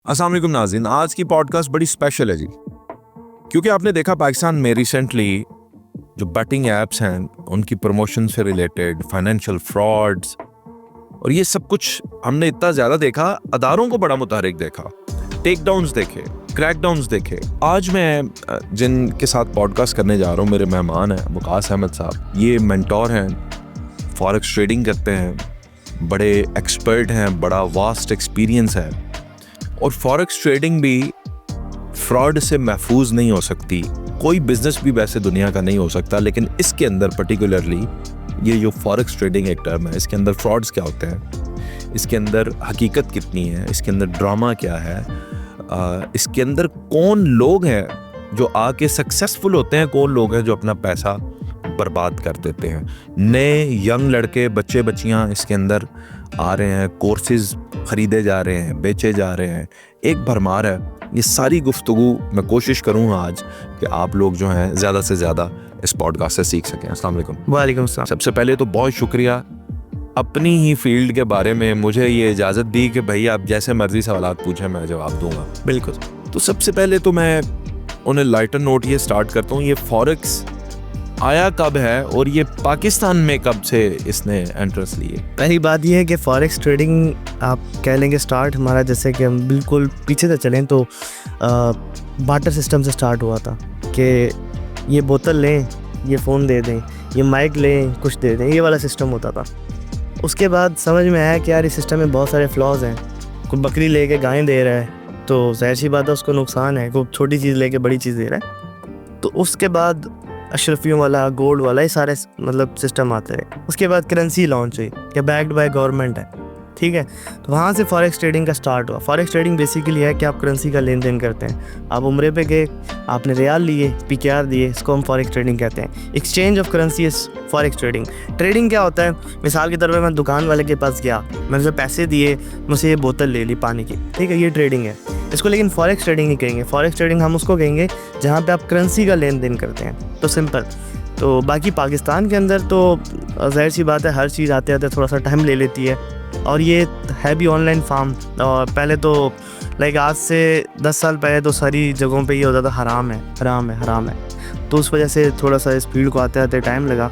अस्सलाम वालेकुम नाज़रीन, आज की पॉडकास्ट बड़ी स्पेशल है जी, क्योंकि आपने देखा पाकिस्तान में रिसेंटली जो बैटिंग ऐप्स हैं उनकी प्रमोशन से रिलेटेड फाइनेंशियल फ्रॉड्स और ये सब कुछ हमने इतना ज़्यादा देखा, अदारों को बड़ा मुतहरिक देखा, टेक डाउन्स देखे, क्रैकडाउन्स देखे। आज मैं जिनके साथ पॉडकास्ट करने जा रहा हूँ, मेरे मेहमान हैं वकास अहमद साहब। ये मेंटोर हैं, फॉरेक्स ट्रेडिंग करते हैं, बड़े एक्सपर्ट हैं, बड़ा वास्ट एक्सपीरियंस है और फॉरेक्स ट्रेडिंग भी फ्रॉड से महफूज नहीं हो सकती। कोई बिजनेस भी वैसे दुनिया का नहीं हो सकता, लेकिन इसके अंदर पर्टिकुलरली ये जो फॉरेक्स ट्रेडिंग एक टर्म है, इसके अंदर फ्रॉड्स क्या होते हैं, इसके अंदर हकीकत कितनी है, इसके अंदर ड्रामा क्या है, इसके अंदर कौन लोग हैं जो आके सक्सेसफुल होते हैं, कौन लोग हैं जो अपना पैसा बर्बाद कर देते हैं। नए यंग लड़के, बच्चे बच्चियां इसके अंदर आ रहे हैं, कोर्सेज खरीदे जा रहे हैं, बेचे जा रहे हैं, एक भरमार है। ये सारी गुफ्तगू मैं कोशिश करूँगा आज कि आप लोग जो हैं ज़्यादा से ज़्यादा इस पॉडकास्ट से सीख सकें। अस्सलाम वालेकुम। वालेकुम सलाम। सबसे पहले तो बहुत शुक्रिया, अपनी ही फील्ड के बारे में मुझे ये इजाज़त दी कि भाई आप जैसे मर्जी सवाल पूछें मैं जवाब दूंगा। बिल्कुल। तो सबसे पहले तो मैं उन्हें लाइटर नोट ये स्टार्ट करता हूँ, ये फॉरेक्स आया कब है और ये पाकिस्तान में कब से इसने एंट्रेंस ली है? पहली बात ये है कि फॉरेक्स ट्रेडिंग आप कह लेंगे स्टार्ट हमारा, जैसे कि हम बिल्कुल पीछे से चलें तो बार्टर सिस्टम से स्टार्ट हुआ था कि ये बोतल लें, ये फ़ोन दे दें, ये माइक लें, कुछ दे दें, ये वाला सिस्टम होता था। उसके बाद समझ में आया कि यार इस सिस्टम में बहुत सारे फ्लॉज हैं। कोई बकरी लेके गाय दे रहा है तो ज़ाहिर सी बात है उसको नुकसान है, कोई छोटी चीज़ लेके बड़ी चीज़ दे रहा है। तो उसके बाद अशरफियों वाला, गोल्ड वाला, ये सारे मतलब सिस्टम आते रहे। उसके बाद करेंसी लॉन्च हुई कि बैक्ड बाय गवर्नमेंट है, ठीक है। तो वहाँ से फॉरेक्स ट्रेडिंग का स्टार्ट हुआ। फॉरेक्स ट्रेडिंग बेसिकली है कि आप करेंसी का लेन देन करते हैं। आप उम्रे पे गए, आपने रियाल लिए, पीकेआर दिए, इसको हम फॉरेक्स ट्रेडिंग कहते हैं। Exchange of currency is forex trading. Trading क्या होता है, मिसाल के तौर पर मैं दुकान वाले के पास गया, मैंने उसे पैसे दिए, मुझसे ये बोतल ले ली पानी की, ठीक है, ये ट्रेडिंग है। इसको लेकिन फॉरेक्स ट्रेडिंग नहीं कहेंगे। फॉरेक्स ट्रेडिंग हम उसको कहेंगे जहाँ पे आप करेंसी का लेन देन करते हैं। तो सिंपल। तो बाकी पाकिस्तान के अंदर तो ज़ाहिर सी बात है हर चीज़ आते आते थोड़ा सा टाइम ले लेती है, और ये है भी ऑनलाइन फार्म। और पहले तो लाइक आज से 10 साल पहले तो सारी जगहों पे ये होता था हराम है, हराम है, हराम है। तो उस वजह से थोड़ा सा इस फील्ड को आते आते टाइम लगा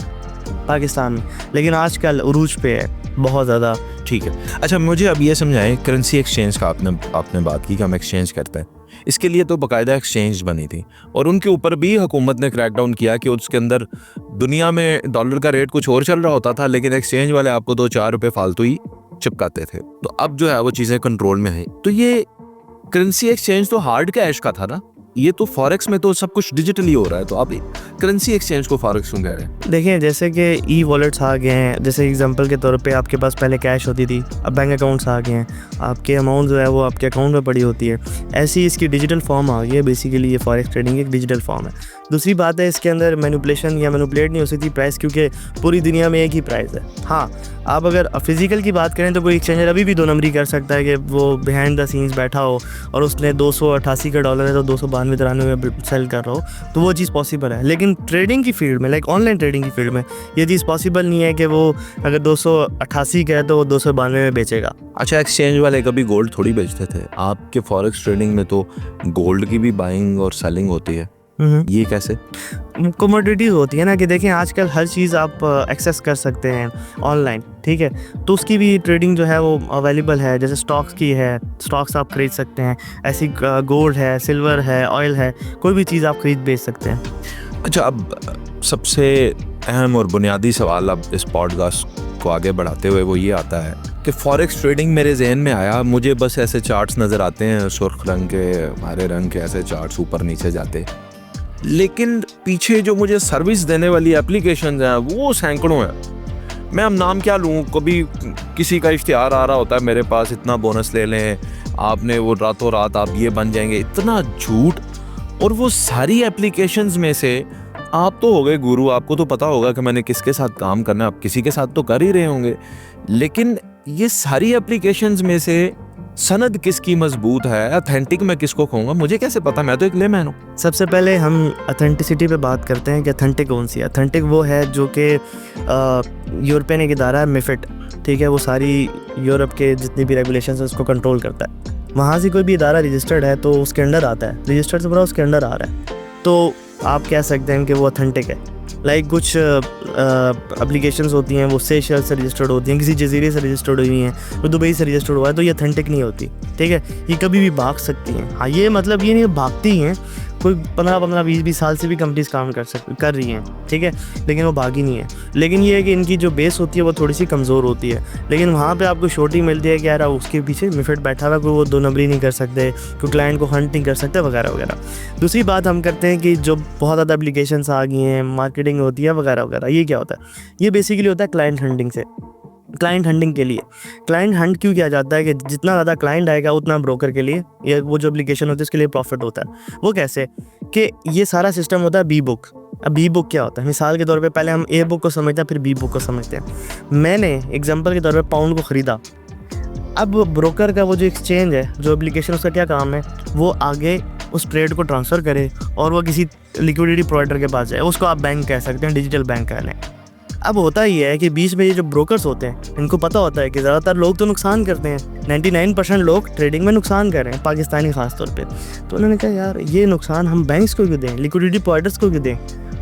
पाकिस्तान में, लेकिन आजकल उरूज पे है बहुत ज़्यादा। ठीक है, अच्छा मुझे अब ये समझाएं, करेंसी एक्सचेंज का आपने बात की कि हम एक्सचेंज करते हैं। इसके लिए तो बाकायदा एक्सचेंज बनी थी और उनके ऊपर भी हुकूमत ने क्रैकडाउन किया कि उसके अंदर दुनिया में डॉलर का रेट कुछ और चल रहा होता था, लेकिन एक्सचेंज वाले आपको 2-4 रुपये फालतू ही चिपकाते थे। तो अब जो है वो चीज़ें कंट्रोल में है। तो ये करेंसी एक्सचेंज तो हार्ड कैश का था ना, ये तो फॉरेक्स में तो सब कुछ डिजिटली हो रहा है, तो आप करेंसी एक्सचेंज को फॉरेक्स क्यों कह रहे हैं? देखिए, जैसे कि ई वॉलेट्स आ गए हैं, जैसे एग्जांपल के तौर पे आपके पास पहले कैश होती थी, अब बैंक अकाउंट्स आ गए हैं, आपके अमाउंट जो है वो आपके अकाउंट में पड़ी होती है। ऐसी इसकी डिजिटल फॉर्म आ गई है। बेसिकली ये फॉरेक्स ट्रेडिंग एक डिजिटल फॉर्म है। दूसरी बात है, इसके अंदर मैनिपुलेशन या मैनिपुलेट नहीं हो सकती प्राइस, क्योंकि पूरी दुनिया में एक ही प्राइस है। हाँ, आप अगर फिजिकल की बात करें तो कोई एक्सचेंजर अभी भी 2 नंबरी कर सकता है कि वो बिहाइंड द सीन्स बैठा हो और उसने 288 का डॉलर है तो 292-93 में सेल कर रहा हो, तो वो चीज़ पॉसिबल है। लेकिन ट्रेडिंग की फील्ड में, लाइक ऑनलाइन ट्रेडिंग की फील्ड में, ये चीज़ पॉसिबल नहीं है कि वो अगर 288 का है तो वो 292 में बेचेगा। अच्छा, एक्सचेंज वाले कभी गोल्ड थोड़ी बेचते थे। आपके फॉरेक्स ट्रेडिंग में तो गोल्ड की भी बाइंग और सेलिंग होती है, ये कैसे? कमोडिटीज़ होती है ना कि देखें आजकल हर चीज़ आप एक्सेस कर सकते हैं ऑनलाइन, ठीक है। तो उसकी भी ट्रेडिंग जो है वो अवेलेबल है। जैसे स्टॉक्स की है, स्टॉक्स आप खरीद सकते हैं। ऐसी गोल्ड है, सिल्वर है, ऑयल है, कोई भी चीज़ आप खरीद बेच सकते हैं। अच्छा, अब सबसे अहम और बुनियादी सवाल अब इस पॉडकास्ट को आगे बढ़ाते हुए वो ये आता है कि फॉरेक्स ट्रेडिंग मेरे जहन में आया, मुझे बस ऐसे चार्ट्स नज़र आते हैं, सुर्ख रंग के, हरे रंग के, ऐसे चार्ट्स ऊपर नीचे जाते, लेकिन पीछे जो मुझे सर्विस देने वाली एप्लीकेशन हैं वो सैकड़ों हैं। मैं अब नाम क्या लूँ, कभी किसी का इश्तिहार आ रहा होता है मेरे पास, इतना बोनस ले लें आपने, वो रातों रात आप ये बन जाएंगे, इतना झूठ। और वो सारी एप्लीकेशंस में से आप तो हो गए गुरु, आपको तो पता होगा कि मैंने किसके साथ काम करना है, आप किसी के साथ तो कर ही रहे होंगे, लेकिन ये सारी एप्लीकेशंस में से सनद किसकी मजबूत है, अथेंटिक मैं किसको कहूँगा, मुझे कैसे पता? मैं तो एक लेमैन हूँ। सबसे पहले हम अथेंटिसिटी पे बात करते हैं कि अथेंटिक कौन सी है। अथेंटिक वो है जो कि यूरोपियन एक इदारा है, मिफिड, ठीक है, वो सारी यूरोप के जितनी भी रेगुलेशन है उसको कंट्रोल करता है। वहाँ से कोई भी इदारा रजिस्टर्ड है तो उसके अंडर आता है, रजिस्टर्ड से पूरा उसके अंडर आ रहा है, तो आप कह सकते हैं कि वो ऑथेंटिक है। लाइक कुछ एप्लीकेशंस होती हैं वो सेशेल्स से रजिस्टर्ड होती हैं, किसी जजीरे से रजिस्टर्ड हुई हैं, तो दुबई से रजिस्टर्ड हुआ है, तो ये ऑथेंटिक नहीं होती, ठीक है। ये कभी भी भाग सकती हैं। हाँ, ये मतलब ये नहीं भागती हैं, कोई 15-15, 20-20 साल से भी कंपनीज काम कर रही हैं, ठीक है, लेकिन वो भागी नहीं है। लेकिन ये है कि इनकी जो बेस होती है वो थोड़ी सी कमज़ोर होती है, लेकिन वहाँ पे आपको शॉर्टी मिलती है कि यार उसके पीछे मिफिड बैठा हुआ, कोई वो 2 नंबरी नहीं कर सकते, कोई क्लाइंट को हंट नहीं कर सकते, वगैरह वगैरह। दूसरी बात हम करते हैं कि जो बहुत ज़्यादा एप्लीकेशंस आ गई हैं, मार्केटिंग होती है वगैरह वगैरह, ये क्या होता है? ये बेसिकली होता है क्लाइंट हंटिंग से। क्लाइंट हंटिंग के लिए क्लाइंट हंट क्यों किया जाता है कि जितना ज़्यादा क्लाइंट आएगा उतना ब्रोकर के लिए, ये वो जो एप्लीकेशन होती है उसके लिए प्रॉफिट होता है। वो कैसे कि ये सारा सिस्टम होता है बी बुक। अब बी बुक क्या होता है? मिसाल के तौर पे पहले हम ए बुक को समझते हैं, फिर बी बुक को समझते हैं। मैंने एग्जांपल के तौर पे पाउंड को ख़रीदा, अब ब्रोकर का वो जो एक्सचेंज है, जो एप्लीकेशन, उसका क्या काम है? वो आगे उस ट्रेड को ट्रांसफ़र करे और वो किसी लिक्विडिटी प्रोवाइडर के पास जाए, उसको आप बैंक कह सकते हैं, डिजिटल बैंक कह लें। अब होता ही है कि बीच में ये जो ब्रोकर्स होते हैं, इनको पता होता है कि ज़्यादातर लोग तो नुकसान करते हैं, 99% लोग ट्रेडिंग में नुकसान कर रहे हैं, पाकिस्तानी ख़ास तौर पे। तो उन्होंने कहा यार ये नुकसान हम बैंक्स को क्यों दें, लिक्विडिटी प्रोवाइडर्स को क्यों दें,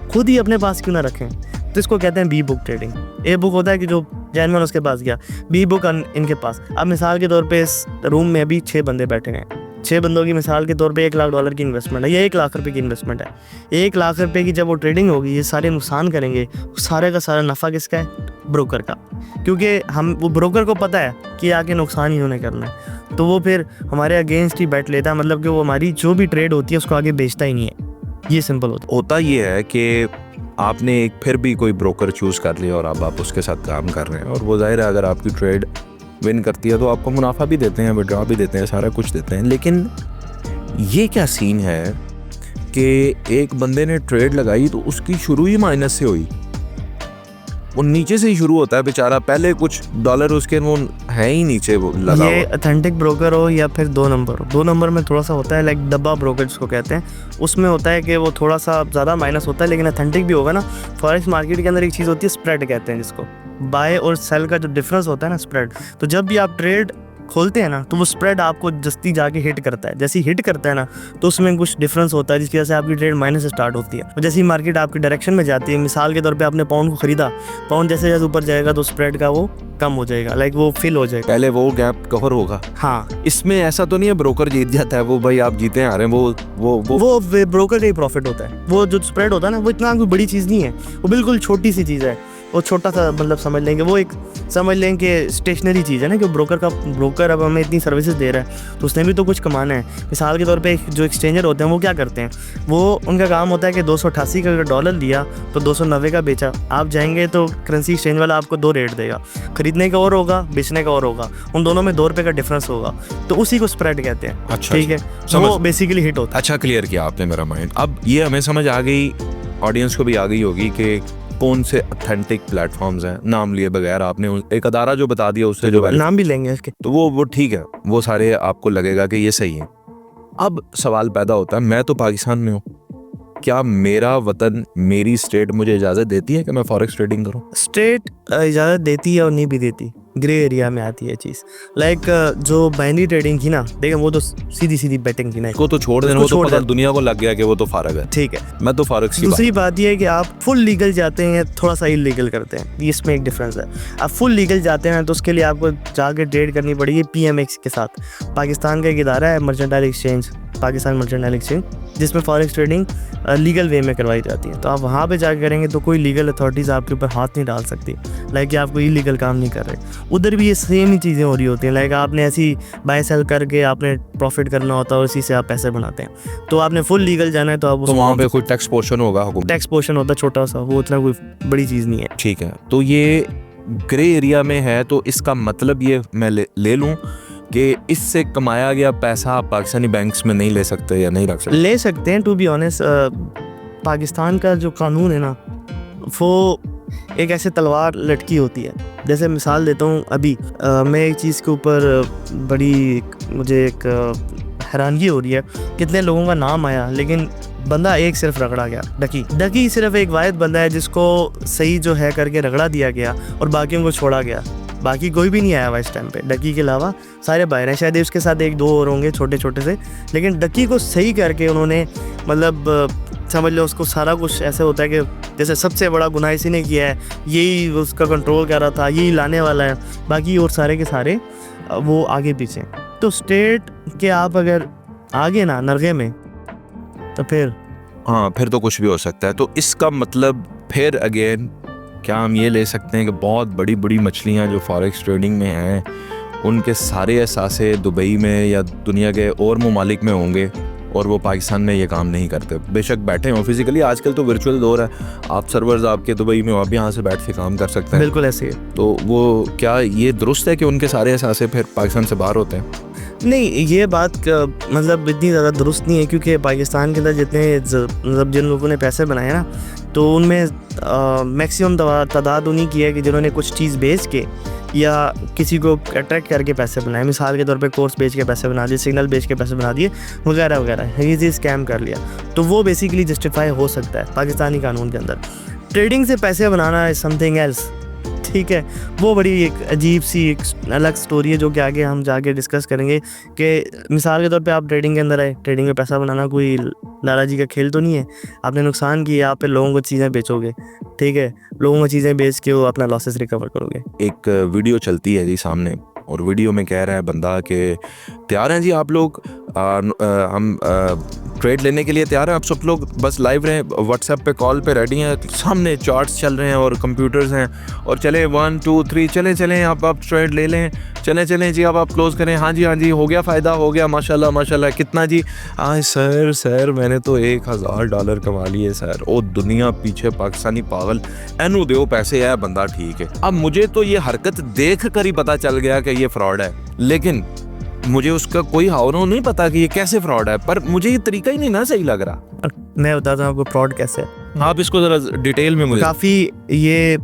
खुद ही अपने पास क्यों ना रखें। तो इसको कहते हैं B book trading. A book होता है कि जो जैनमैन उसके पास गया, बी बुक इनके पास। अब मिसाल के तौर पर इस रूम में अभी 6 बंदे बैठे हैं, 6 बंदों की मिसाल के तौर पे $1 लाख की इन्वेस्टमेंट है, या 1 लाख रुपए की इन्वेस्टमेंट है। 1 लाख रुपए की जब वो ट्रेडिंग होगी, ये सारे नुकसान करेंगे, सारे का सारा नफ़ा किसका है? ब्रोकर का। क्योंकि वो ब्रोकर को पता है कि आगे नुकसान ही उन्हें करना है, तो वो फिर हमारे अगेंस्ट ही बैठ लेता है, मतलब कि वो हमारी जो भी ट्रेड होती है उसको आगे बेचता ही नहीं है। ये सिंपल होता ये है कि आपने एक फिर भी कोई ब्रोकर चूज़ कर लिया और अब आप उसके साथ काम कर रहे हैं, और वो जाहिर है अगर आपकी ट्रेड विन करती है तो आपको मुनाफा भी देते हैं, विड्रॉ भी देते हैं, सारा कुछ देते हैं। लेकिन ये क्या सीन है कि एक बंदे ने ट्रेड लगाई तो उसकी शुरू ही माइनस से हुई, वो नीचे से ही शुरू होता है बेचारा, पहले कुछ डॉलर उसके वो है ही नीचे वो लगा। ये ऑथेंटिक ब्रोकर हो या फिर 2 नंबर हो, 2 नंबर में थोड़ा सा होता है, लाइक डब्बा ब्रोकर जिसको कहते हैं, उसमें होता है कि वो थोड़ा सा ज़्यादा माइनस होता है, लेकिन ऑथेंटिक भी होगा ना। फॉरेक्स मार्केट के अंदर एक चीज़ होती है स्प्रेड कहते हैं, जिसको बाय और सेल का जो डिफरेंस होता है ना, स्प्रेड। तो जब भी आप ट्रेड खोलते हैं ना, तो वो स्प्रेड आपको जस्ती जाके हिट करता है। जैसे ही हिट करता है ना, तो उसमें कुछ डिफरेंस होता है जिसकी वजह से आपकी ट्रेड माइनस से स्टार्ट होती है। और जैसे ही मार्केट आपकी डायरेक्शन में जाती है, मिसाल के तौर पे आपने पाउंड को खरीदा, पाउंड जैसे जैसे ऊपर जाएगा तो स्प्रेड का वो कम हो जाएगा, लाइक वो फिल हो जाएगा, पहले वो गैप कवर होगा। हाँ, इसमें ऐसा तो नहीं है ब्रोकर जीत जाता है, वो भाई आप जीते आ रहे हैं, वो ब्रोकर का ही प्रॉफिट होता है। वो जो स्प्रेड होता है ना, वो इतना कोई बड़ी चीज़ नहीं है, वो बिल्कुल छोटी सी चीज़ है। वो छोटा सा मतलब समझ लेंगे, वो एक समझ लें कि स्टेशनरी चीज़ है ना, कि ब्रोकर अब हमें इतनी सर्विसेज दे रहा है तो उसने भी तो कुछ कमाना है। मिसाल के तौर पे जो एक्सचेंजर होते हैं वो क्या करते हैं, वो उनका काम होता है कि 288 का अगर डॉलर लिया तो 290 का बेचा। आप जाएंगे तो करेंसी एक्सचेंज वाला आपको 2 रेट देगा, खरीदने का और होगा, बेचने का और होगा, उन दोनों में 2 रुपये का डिफरेंस होगा, तो उसी को स्प्रेड कहते हैं। अच्छा, ठीक है, वो बेसिकली हिट होता है। अच्छा, क्लियर किया आपने मेरा माइंड। अब ये हमें समझ आ गई, ऑडियंस को भी आ गई होगी कि कौन से ऑथेंटिक प्लेटफॉर्म्स हैं। नाम लिए बगैर आपने एक अदारा जो बता दिया उससे जो नाम भी लेंगे इसके, तो वो ठीक है, वो सारे आपको लगेगा कि ये सही है। अब सवाल पैदा होता है, मैं तो पाकिस्तान में हूँ, क्या मेरा वतन, मेरी स्टेट मुझे इजाज़त देती है कि मैं फॉरेक्स ट्रेडिंग करूँ? स्टेट इजाज़त देती है और नहीं भी देती, ग्रे एरिया में आती है चीज़। लाइक जो बाइनरी ट्रेडिंग थी ना, देखें वो तो सीधी सीधी बेटिंग थी ना, इसको तो छोड़ देना, वो तो पता दुनिया को लग गया कि वो तो फारग है। ठीक है, मैं तो फॉरेक्स की दूसरी बात ये है कि आप फुल लीगल जाते हैं, थोड़ा सा इलीगल करते हैं, इसमें एक डिफरेंस है। आप फुल लीगल जाते हैं तो उसके लिए आपको जाके ट्रेड करनी पड़ेगी PMX के साथ। पाकिस्तान का एक इदारा है, mercantile exchange, Pakistan mercantile exchange, जिसमें फॉरेक्स ट्रेडिंग लीगल वे में करवाई जाती है। तो आप वहाँ पे जाकर करेंगे तो कोई लीगल अथॉरिटीज़ आपके ऊपर हाथ नहीं डाल सकती, लाइक कि आप कोई इलीगल काम नहीं कर रहे। उधर भी ये सेम ही चीज़ें हो रही होती हैं, लाइक आपने ऐसी बाय सेल करके आपने प्रॉफिट करना होता है और उसी से आप पैसे बनाते हैं। तो आपने फुल लीगल जाना है तो आप वहाँ पे कोई टैक्स पोर्शन होगा, टैक्स पोर्शन होता है छोटा सा, वो उतना कोई बड़ी चीज़ नहीं है। ठीक है, तो ये ग्रे एरिया में है, तो इसका मतलब ये मैं ले लूँ कि इससे कमाया गया पैसा आप पाकिस्तानी बैंक्स में नहीं ले सकते या नहीं रख सकते? ले सकते हैं, टू बी ऑनेस्ट। पाकिस्तान का जो कानून है ना, वो एक ऐसे तलवार लटकी होती है। जैसे मिसाल देता हूँ, अभी मैं एक चीज़ के ऊपर बड़ी मुझे एक हैरानगी हो रही है, कितने लोगों का नाम आया लेकिन बंदा एक सिर्फ रगड़ा गया, डकी सिर्फ एक वाहिद बंदा है जिसको सही जो है करके रगड़ा दिया गया और बाकियों को छोड़ा गया। बाकी कोई भी नहीं आया हुआ इस टाइम पे, डकी के अलावा सारे बाहर हैं, शायद उसके साथ 1-2 और होंगे छोटे छोटे से, लेकिन डकी को सही करके उन्होंने मतलब समझ लो उसको सारा कुछ ऐसे होता है कि जैसे सबसे बड़ा गुनाह इसी ने किया है, यही उसका कंट्रोल कर रहा था, यही लाने वाला है, बाकी और सारे के सारे वो आगे पीछे। तो स्टेट के आप अगर आगे ना नरगे में तो फिर हाँ, फिर तो कुछ भी हो सकता है। तो इसका मतलब फिर अगेन क्या हम ये ले सकते हैं कि बहुत बड़ी बड़ी मछलियाँ जो फॉरेक्स ट्रेडिंग में हैं उनके सारे एहसासे दुबई में या दुनिया के और ममालिक में होंगे और वो पाकिस्तान में ये काम नहीं करते, बेशक बैठे हों फिजिकली। आजकल तो वर्चुअल दौर है, आप सर्वर्स आपके दुबई में, आप यहाँ से बैठ के काम कर सकते हैं। बिल्कुल ऐसे है। तो वो क्या ये दुरुस्त है कि उनके सारे एहसासे फिर पाकिस्तान से बाहर होते हैं? नहीं, ये बात मतलब इतनी ज़्यादा दुरुस्त नहीं है, क्योंकि पाकिस्तान के अंदर जितने मतलब जिन लोगों ने पैसे बनाए ना, तो उनमें मैक्सिमम तादाद उन्हीं की है कि जिन्होंने कुछ चीज़ बेच के या किसी को अट्रैक्ट करके पैसे बनाए। मिसाल के तौर पे कोर्स बेच के पैसे बना दिए, सिग्नल बेच के पैसे बना दिए, वगैरह वगैरह, इजी स्कैम कर लिया। तो वो बेसिकली जस्टिफाई हो सकता है पाकिस्तानी कानून के अंदर। ट्रेडिंग से पैसे बनाना इज समथिंग एल्स, ठीक है, वो बड़ी एक अजीब सी एक अलग स्टोरी है जो कि आगे हम जाके डिस्कस करेंगे। कि मिसाल के तौर पे आप ट्रेडिंग के अंदर आए, ट्रेडिंग में पैसा बनाना कोई लाला जी का खेल तो नहीं है। आपने नुकसान किया, आप पे लोगों को चीज़ें बेचोगे, ठीक है, लोगों को चीज़ें बेच के वो अपना लॉसेस रिकवर करोगे। एक वीडियो चलती है जी सामने, और वीडियो में कह रहा है बंदा कि तैयार हैं जी आप लोग, हम ट्रेड लेने के लिए तैयार हैं, आप सब लोग बस लाइव रहें, व्हाट्सएप पे कॉल पे रेडी हैं, सामने चार्ट्स चल रहे हैं और कंप्यूटर्स हैं, और चले 1 2 3 चलें आप ट्रेड ले लें, चलें जी, अब आप क्लोज करें, हाँ जी हो गया फ़ायदा, हो गया, माशाल्लाह, कितना जी? हाँ सर मैंने तो $1000 कमा लिए सर। ओ दुनिया पीछे पाकिस्तानी पागल, एनू दो पैसे है बंदा, ठीक है। अब मुझे तो ये हरकत देख कर ही पता चल गया कि ये फ्रॉड है, लेकिन मुझे उसका कोई हावरों नहीं पता कि ये कैसे फ्रॉड है, पर मुझे ये तरीका ही नहीं ना सही लग रहा। मैं बताता हूँ आपको फ्रॉड कैसे है। आप इसको ज़रा डिटेल में मुझे। काफ़ी ये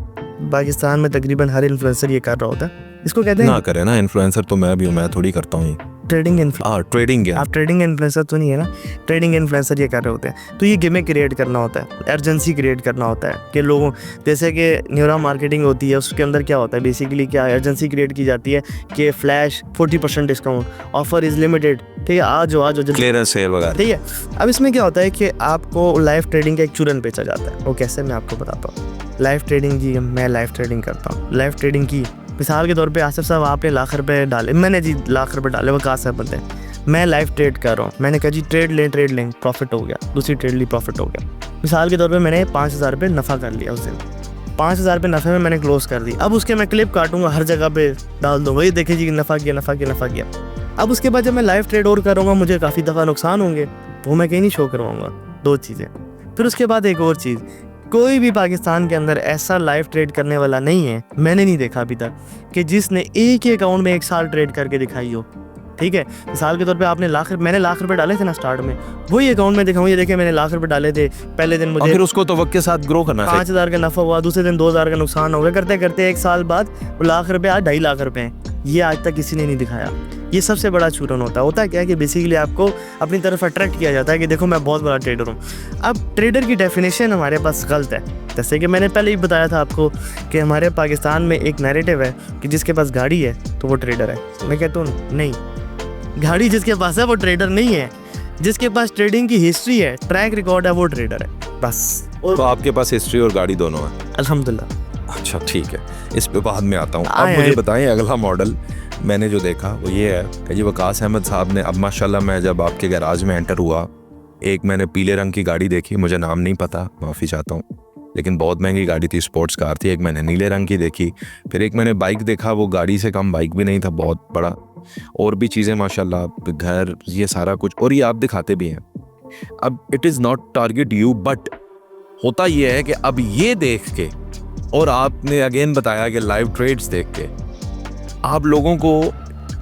पाकिस्तान में तकरीबन हर इन्फ्लुएंसर ये कर रहा होता है, इसको कहते हैं ना करे ना इन्फ्लुएंसर, तो मैं भी हूँ, मैं थोड़ी करता हूँ ट्रेडिंग ट्रेडिंग। आप ट्रेडिंग इन्फ्लुएंसर तो नहीं है ना, ट्रेडिंग इन्फ्लुएंसर ये कर रहे होते हैं। तो ये गेमें क्रिएट करना होता है, अर्जेंसी क्रिएट करना होता है कि लोगों, जैसे कि न्यूरा मार्केटिंग होती है, उसके अंदर क्या होता है बेसिकली, क्या अर्जेंसी क्रिएट की जाती है कि flash 40% discount, offer is limited, ठीक है, आज क्लियरेंस सेल वगैरह, ठीक है। अब इसमें क्या होता है कि आपको लाइव ट्रेडिंग का एक चूरन बेचा जाता है। वो कैसे, मैं आपको बताता हूँ। लाइव ट्रेडिंग जी, मैं लाइव ट्रेडिंग करता हूँ। लाइव ट्रेडिंग की मिसाल के तौर पे आसिफ साहब आपने लाख रुपए डाले, मैंने जी लाख रुपए डाले, वकास साहब बनते हैं, मैं लाइव ट्रेड कर रहा हूँ, मैंने कहा जी ट्रेड लें, प्रॉफिट हो गया, दूसरी ट्रेड ली, प्रॉफिट हो गया। मिसाल के तौर पे मैंने 5000 रुपये नफ़ा कर लिया उस दिन, 5000 रुपये नफ़े में मैंने क्लोज कर दी। अब उसके मैं क्लिप काटूंगा, हर जगह पे डाल दूंगा, ये देखिए जी नफ़ा किया। अब उसके बाद जब मैं लाइव ट्रेड और करूँगा, मुझे काफ़ी दफ़ा नुकसान होंगे, वो मैं कहीं नहीं शो करवाऊँगा। 2 चीज़ें। फिर उसके बाद एक और चीज़, कोई भी पाकिस्तान के अंदर ऐसा लाइव ट्रेड करने वाला नहीं है, मैंने नहीं देखा अभी तक, कि जिसने एक ही अकाउंट में 1 साल ट्रेड करके दिखाई हो, ठीक है। मिसाल के तौर पे आपने मैंने लाख रुपए डाले थे ना स्टार्ट में, वही अकाउंट में दिखाऊँ, ये देखिए मैंने लाख रुपए डाले थे, पहले दिन मुझे फिर उसको तो वक्त के साथ ग्रो करना चाहिए। 5000 का नफ़ा हुआ, दूसरे दिन 2000 का नुकसान हो गया, करते करते 1 साल बाद वो लाख रुपए आज 2.5 लाख रुपए हैं। ये आज तक किसी ने नहीं दिखाया। ये सबसे बड़ा चूरन होता है क्या है कि बेसिकली आपको अपनी तरफ अट्रैक्ट किया जाता है कि देखो मैं बहुत बड़ा ट्रेडर हूँ। अब ट्रेडर की डेफिनेशन हमारे पास गलत है। जैसे कि मैंने पहले ही बताया था आपको कि हमारे पाकिस्तान में एक नैरेटिव है कि जिसके पास गाड़ी है तो वो ट्रेडर है। मैं कहता हूँ नहीं, गाड़ी जिसके पास है वो ट्रेडर नहीं है, जिसके पास ट्रेडिंग की हिस्ट्री है, ट्रैक रिकॉर्ड है, वो ट्रेडर है बस। तो आपके पास हिस्ट्री और गाड़ी दोनों है? अल्हम्दुलिल्लाह। अच्छा ठीक है, इस पे बाद में आता हूँ। अब मुझे बताएं, अगला मॉडल मैंने जो देखा वो ये है कि जी वकास अहमद साहब ने, अब माशाल्लाह मैं जब आपके गैराज में एंटर हुआ, एक मैंने पीले रंग की गाड़ी देखी, मुझे नाम नहीं पता, माफ़ी चाहता हूँ, लेकिन बहुत महंगी गाड़ी थी, स्पोर्ट्स कार थी। एक मैंने नीले रंग की देखी, फिर एक मैंने बाइक देखा, वो गाड़ी से कम बाइक भी नहीं था, बहुत बड़ा, और भी चीज़ें माशाल्लाह, घर, ये सारा कुछ, और ये आप दिखाते भी हैं। अब it is not target you, but होता ये है कि अब ये देख के, और आपने अगेन बताया कि लाइव ट्रेड्स देख के, आप लोगों को,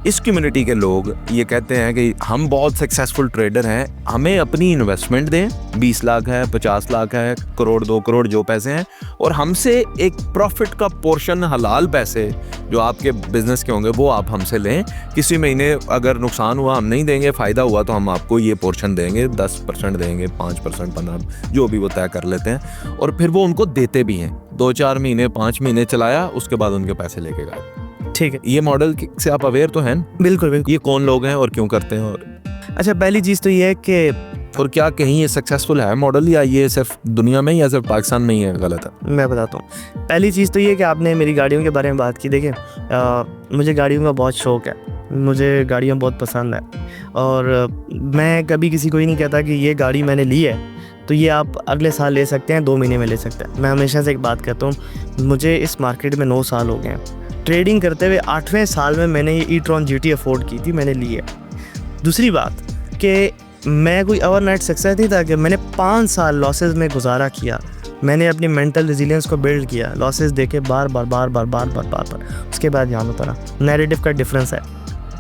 इस कम्युनिटी के लोग ये कहते हैं कि हम बहुत सक्सेसफुल ट्रेडर हैं, हमें अपनी इन्वेस्टमेंट दें, 20 लाख है, 50 लाख है, करोड़ 2 करोड़ जो पैसे हैं, और हमसे एक प्रॉफिट का पोर्शन, हलाल पैसे जो आपके बिजनेस के होंगे वो आप हमसे लें। किसी महीने अगर नुकसान हुआ हम नहीं देंगे, फ़ायदा हुआ तो हम आपको ये पोर्शन देंगे, 10% देंगे, 5%, 15%, जो भी वो तय कर लेते हैं, और फिर वो उनको देते भी हैं। 2-4 महीने, 5 महीने चलाया, उसके बाद उनके पैसे लेके गए। ठीक है, ये मॉडल से आप अवेयर तो हैं? बिल्कुल बिल्कुल। ये कौन लोग हैं और क्यों करते हैं? और अच्छा, पहली चीज़ तो ये है कि और क्या कहीं ये सक्सेसफुल है मॉडल, या ये सिर्फ दुनिया में ही या सिर्फ पाकिस्तान में ही है? गलत है। मैं बताता हूँ। पहली चीज़ तो ये कि आपने मेरी गाड़ियों के बारे में बात की। देखिए, मुझे गाड़ियों का बहुत शौक़ है, मुझे गाड़ियाँ बहुत पसंद है, और मैं कभी किसी को ही नहीं कहता कि ये गाड़ी मैंने ली है तो ये आप अगले साल ले सकते हैं, 2 महीने में ले सकते हैं। मैं हमेशा से एक बात कहता हूँ, मुझे इस मार्केट में 9 साल हो गए हैं। ट्रेडिंग करते हुए 8वें साल में मैंने ये e-tron GT अफोर्ड की थी, मैंने ली है। दूसरी बात कि मैं कोई ओवरनाइट सक्सेस नहीं था कि मैंने 5 साल लॉसेस में गुजारा किया। मैंने अपनी मेंटल रेजिलियंस को बिल्ड किया, लॉसेस देखे बार बार, उसके बाद यहाँ उतरा। नैरेटिव का डिफरेंस है।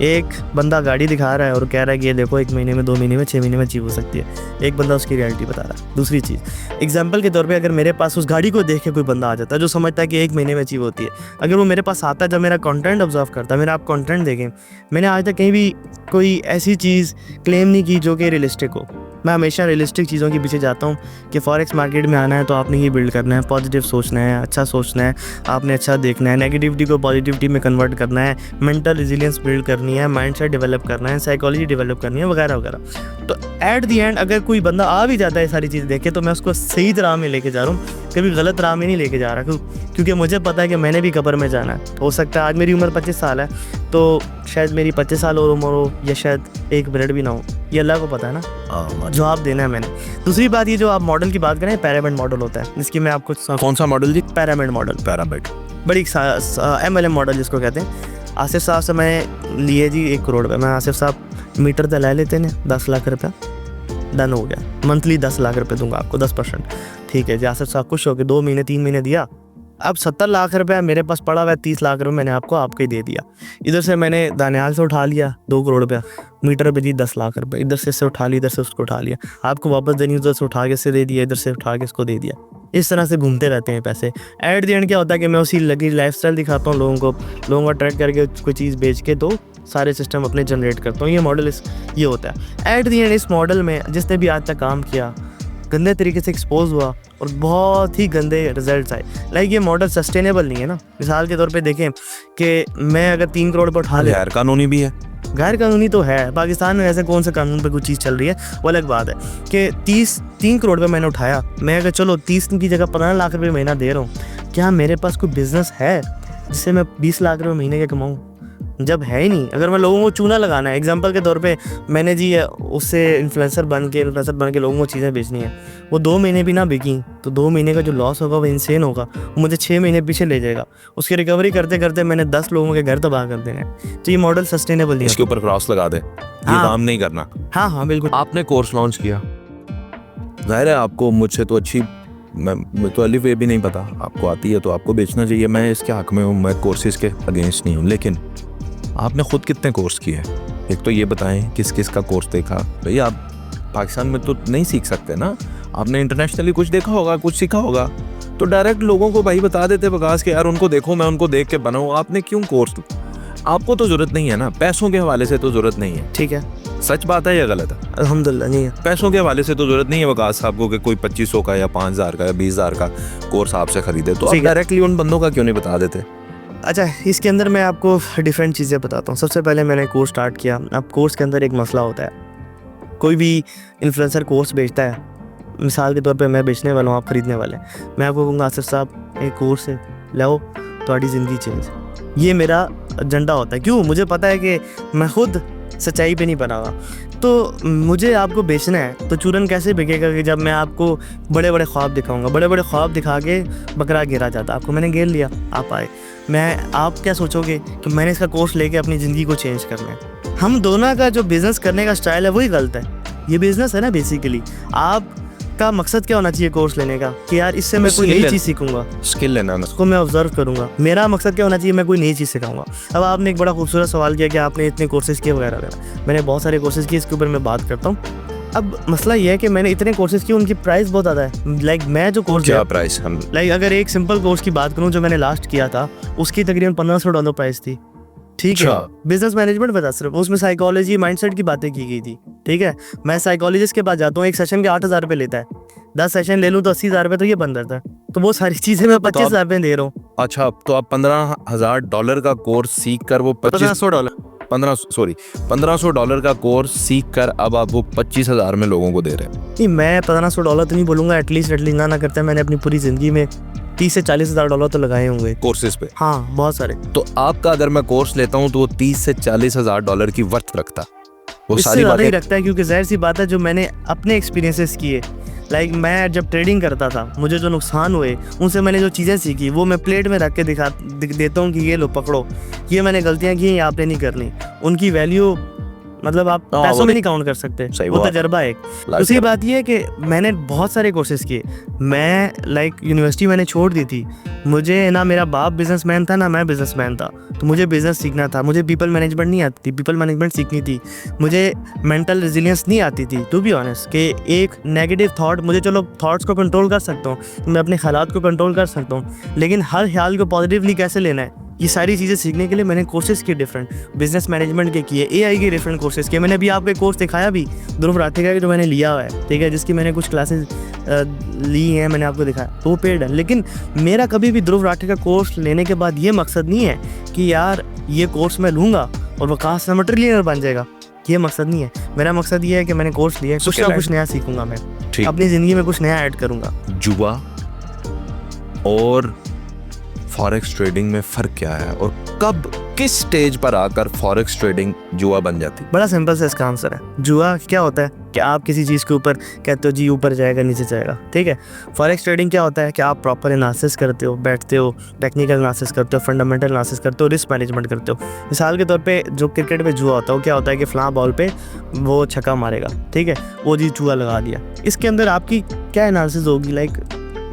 एक बंदा गाड़ी दिखा रहा है और कह रहा है कि ये देखो 1 महीने में, 2 महीने में, 6 महीने में अचीव हो सकती है। एक बंदा उसकी रियलिटी बता रहा है। दूसरी चीज़, एग्जाम्पल के तौर पे अगर मेरे पास उस गाड़ी को देख के कोई बंदा आ जाता है जो समझता है कि 1 महीने में अचीव होती है, अगर वो मेरे पास आता है, जब मेरा कंटेंट ऑब्जर्व करता है, मेरा आप कंटेंट देखें, मैंने आज तक कहीं भी कोई ऐसी चीज़ क्लेम नहीं की जो कि रियलिस्टिक हो। मैं हमेशा रियलिस्टिक चीज़ों के पीछे जाता हूँ कि फॉरेक्स मार्केट में आना है तो आपने ये बिल्ड करना है, पॉजिटिव सोचना है, अच्छा सोचना है, आपने अच्छा देखना है, नेगेटिविटी को पॉजिटिविटी में कन्वर्ट करना है, मेंटल रेजिलियंस बिल्ड करनी है, माइंडसेट डेवलप करना है, साइकोलॉजी डेवलप करनी है, वगैरह वगैरह। तो एट दी एंड अगर कोई बंदा आ भी जाता है सारी चीज़ देख के, तो मैं उसको सही राह में लेके जा रहा हूँ, कभी गलत राह में नहीं लेके जा रहा, क्योंकि मुझे पता है कि मैंने भी कब्र में जाना है। हो सकता है आज मेरी उम्र 25 साल है तो शायद मेरी 25 साल और उम्र हो, या शायद 1 मिनट भी ना हो, ये अल्लाह को पता है ना, जवाब देना है मैंने। दूसरी बात, ये जो आप मॉडल की बात करें, पैरामिड मॉडल होता है, जिसकी मैं आपको कौन सा मॉडल जी? पैरामिड मॉडल, पैरामिड, बड़ी MLM मॉडल जिसको कहते हैं। आसिफ साहब से मैं लिए जी 1 करोड़ रुपये। मैं आसिफ साहब मीटर तो ले लेते हैं 10 लाख रुपया, डन हो गया। मंथली 10 लाख रुपये दूंगा आपको, 10%। ठीक है जी, आसिफ साहब खुश हो गए। 2 महीने 3 महीने दिया, अब 70 लाख रुपया मेरे पास पड़ा हुआ है। 30 लाख रुपये मैंने आपको ही दे दिया। इधर से मैंने दानियाल से उठा लिया 2 करोड़ रुपया, मीटर पे दी 10 लाख रुपये, इधर से इससे उठा लिया, इधर से उसको उठा लिया, आपको वापस देनी, उधर से उठा के इससे दे दिया, इधर से उठा के इसको दे दिया। इस तरह से घूमते रहते हैं पैसे। एट द एंड क्या होता है कि मैं उसी लगी लाइफस्टाइल दिखाता हूँ लोगों को अट्रैक्ट करके कोई चीज़ बेच के तो सारे सिस्टम अपने जनरेट करता हूँ। ये मॉडल ये होता है। एट द एंड इस मॉडल में जिसने भी आज तक काम किया गंदे तरीके से एक्सपोज हुआ और बहुत ही गंदे रिजल्ट्स आए। लाइक ये मॉडल सस्टेनेबल नहीं है ना। मिसाल के तौर पे देखें कि मैं अगर 3 करोड़ पर उठा ले, गैर कानूनी भी है। गैर कानूनी तो है, पाकिस्तान में ऐसे कौन से कानून पे कोई चीज़ चल रही है, वो अलग बात है। कि 3 करोड़ पे मैंने उठाया, मैं अगर चलो 30 की जगह 15 लाख रुपये महीना दे रहा हूँ, क्या मेरे पास कोई बिजनेस है जिससे मैं 20 लाख रुपये महीने के कमाऊँ? जब है ही नहीं। अगर मैं लोगों को चूना लगाना है, एग्जांपल के तौर पे मैंने जी उससे इन्फ्लुएंसर बन के लोगों को चीज़ें बेचनी है, वो 2 महीने भी ना बिकी तो 2 महीने का जो लॉस होगा वो इंसेन होगा, वो मुझे 6 महीने पीछे ले जाएगा। उसकी रिकवरी करते करते मैंने 10 लोगों के घर तबाह कर देने। तो ये मॉडल सस्टेनेबल नहीं है। इसके ऊपर क्रॉस लगा दे, ये काम नहीं करना। हाँ बिल्कुल। आपने कोर्स लॉन्च किया, जाहिर है आपको मुझसे तो अच्छी, मैं तो अलिफ वे भी नहीं पता, आपको आती है तो आपको बेचना चाहिए। मैं इसके हक में हूँ, मैं कोर्सेज के अगेंस्ट नहीं हूँ। लेकिन आपने खुद कितने कोर्स किए हैं? एक तो ये बताएं किस किस का कोर्स देखा। भाई आप पाकिस्तान में तो नहीं सीख सकते ना, आपने इंटरनेशनली कुछ देखा होगा, कुछ सीखा होगा, तो डायरेक्ट लोगों को भाई बता देते बगास के यार उनको देखो, मैं उनको देख के बनाऊँ। आपने क्यों कोर्स? आपको तो ज़रूरत नहीं है ना, पैसों के हवाले से तो ज़रूरत नहीं है। ठीक है, सच बात है या गलत है? अल्हम्दुलिल्लाह नहीं है। पैसों के हवाले से तो ज़रूरत नहीं है वकास साहब को कि कोई 2500 का या 5000 का या 20000 का कोर्स आपसे खरीदे। तो आप डायरेक्टली उन बंदों का क्यों नहीं बता देते? अच्छा, इसके अंदर मैं आपको डिफरेंट चीज़ें बताता हूँ। सबसे पहले मैंने कोर्स स्टार्ट किया। अब कोर्स के अंदर एक मसला होता है, कोई भी इन्फ्लुएंसर कोर्स बेचता है, मिसाल के तौर पे मैं बेचने वाला हूँ, आप ख़रीदने वाले हैं, मैं आपको कहूँगा आसिफ साहब एक कोर्स है, लाओ थोड़ी ज़िंदगी चेंज। ये मेरा एजेंडा होता है। क्यों? मुझे पता है कि मैं खुद सच्चाई पे नहीं बना हुआ, तो मुझे आपको बेचना है तो चूरन कैसे बिकेगा कि जब मैं आपको बड़े बड़े ख्वाब दिखाऊंगा। बड़े बड़े ख्वाब दिखा के बकरा गिरा जाता। आपको मैंने घेर लिया, आप आए, आप क्या सोचोगे कि मैंने इसका कोर्स लेके अपनी ज़िंदगी को चेंज करना है। हम दोनों का जो बिज़नेस करने का स्टाइल है वही गलत है। ये बिज़नेस है ना बेसिकली, आपका मकसद क्या होना चाहिए कोर्स लेने का कि यार इससे मैं कोई नई चीज़ सीखूंगा, स्किल लेना, उसको मैं ऑब्जर्व करूंगा। मेरा मकसद क्या होना चाहिए, मैं कोई नई चीज़ सिखाऊंगा। अब आपने एक बड़ा खूबसूरत सवाल किया कि आपने इतने कोर्सेज किए वगैरह वगैरह। मैंने बहुत सारे कोर्सेज किए, इसके ऊपर मैं बात करता हूँ। अब मसला ये है कि मैंने इतने कोर्सेज किए, उनकी प्राइस बहुत ज़्यादा है। लाइक मैं जो कोर्स, क्या प्राइस? हम अगर एक सिंपल कोर्स की बात करूँ जो मैंने लास्ट किया था, उसकी तकरीबन $1500 प्राइस थी। ठीक है, बिजनेस मैनेजमेंट बता, सिर्फ उसमें साइकोलॉजी माइंडसेट की बातें की गई थी। ठीक है, मैं साइकोलॉजिस्ट के पास जाता हूँ, एक सेशन के 8000 रुपये लेता है, 10 सेशन ले लूँ तो 80,000 रुपये तो ये बन जाता है। तो वो सारी चीज़ें मैं 25,000 में दे रहा हूँ। अच्छा, तो आप $15,000 का कोर्स सीख कर वो $1,500 $1,500 का कोर्स सीख कर अब आप वो 25,000 में लोगों को दे रहे हैं। नहीं, मैं $1,500 तो नहीं बोलूँगा, एटलीस्ट ना करते मैंने अपनी पूरी ज़िंदगी में 30 से 40,000 डॉलर तो लगाए होंगे कोर्सेज पे। हाँ, बहुत सारे। तो आपका अगर मैं कोर्स लेता हूँ तो वो 30 से 40,000 डॉलर की वर्थ रखता, वो इससे सारी ज़्यादा ही बातें। रखता है, क्योंकि जाहिर सी बात है जो मैंने अपने एक्सपीरियंसेस किए, लाइक मैं जब ट्रेडिंग करता था मुझे जो नुकसान हुए उनसे मैंने जो चीज़ें सीखी वो मैं प्लेट में रख के देता हूँ कि ये लो पकड़ो, ये मैंने गलतियाँ की, ये आपने नहीं करनी। उनकी वैल्यू मतलब आप पैसों में नहीं काउंट कर सकते, वो तजर्बा है। दूसरी बात ये है कि मैंने बहुत सारे कोर्सेज किए। मैं लाइक यूनिवर्सिटी मैंने छोड़ दी थी, मुझे ना मेरा बाप बिजनेसमैन था ना मैं बिजनेसमैन था, तो मुझे बिजनेस सीखना था। मुझे पीपल मैनेजमेंट नहीं आती थी, पीपल मैनेजमेंट सीखनी थी। मुझे मेंटल रेजिलियंस नहीं आती थी, टू बी ऑनेस्ट, कि एक नेगेटिव थॉट, मुझे चलो थॉट्स को कंट्रोल कर सकता हूँ, मैं अपने ख्यालात को कंट्रोल कर सकता हूँ, लेकिन हर ख्याल को पॉजिटिवली कैसे लेना है, ये सारी चीज़ें सीखने के लिए मैंने कोर्सेज किए डिफरेंट, बिजनेस मैनेजमेंट के किए, AI के डिफरेंट कोर्सेज किए। मैंने अभी आपको एक कोर्स दिखाया भी ध्रुव राठी का, जो मैंने लिया हुआ है, ठीक है, जिसकी मैंने कुछ क्लासेस ली हैं, मैंने आपको दिखाया, तो वो पेड है। लेकिन मेरा कभी भी ध्रुव राठी का कोर्स लेने के बाद ये मकसद नहीं है कि यार ये कोर्स मैं लूँगा और वो कहाँ से मटेरियल बन जाएगा, ये मकसद नहीं है। मेरा मकसद ये है कि मैंने कोर्स लिया है, कुछ ना कुछ नया सीखूंगा मैं, अपनी ज़िंदगी में कुछ नया ऐड करूँगा। जुआ और फॉरेक्स ट्रेडिंग में फ़र्क क्या है और कब किस स्टेज पर आकर फॉरेक्स ट्रेडिंग जुआ बन जाती? बड़ा सिंपल सा इसका आंसर है। जुआ क्या होता है कि आप किसी चीज़ के ऊपर कहते हो जी ऊपर जाएगा नीचे जाएगा, ठीक है। फॉरेक्स ट्रेडिंग क्या होता है कि आप प्रॉपर एनालिसिस करते हो, बैठते हो, टेक्निकल एनालिसिस करते हो, फंडामेंटल एनालिसिस करते हो, रिस्क मैनेजमेंट करते हो। मिसाल के तौर पे जो क्रिकेट में जुआ होता है वो क्या होता है कि फ़लाँ बॉल पे वो छक्का मारेगा, ठीक है, वो जी जुआ लगा दिया। इसके अंदर आपकी क्या एनालिसिस होगी, लाइक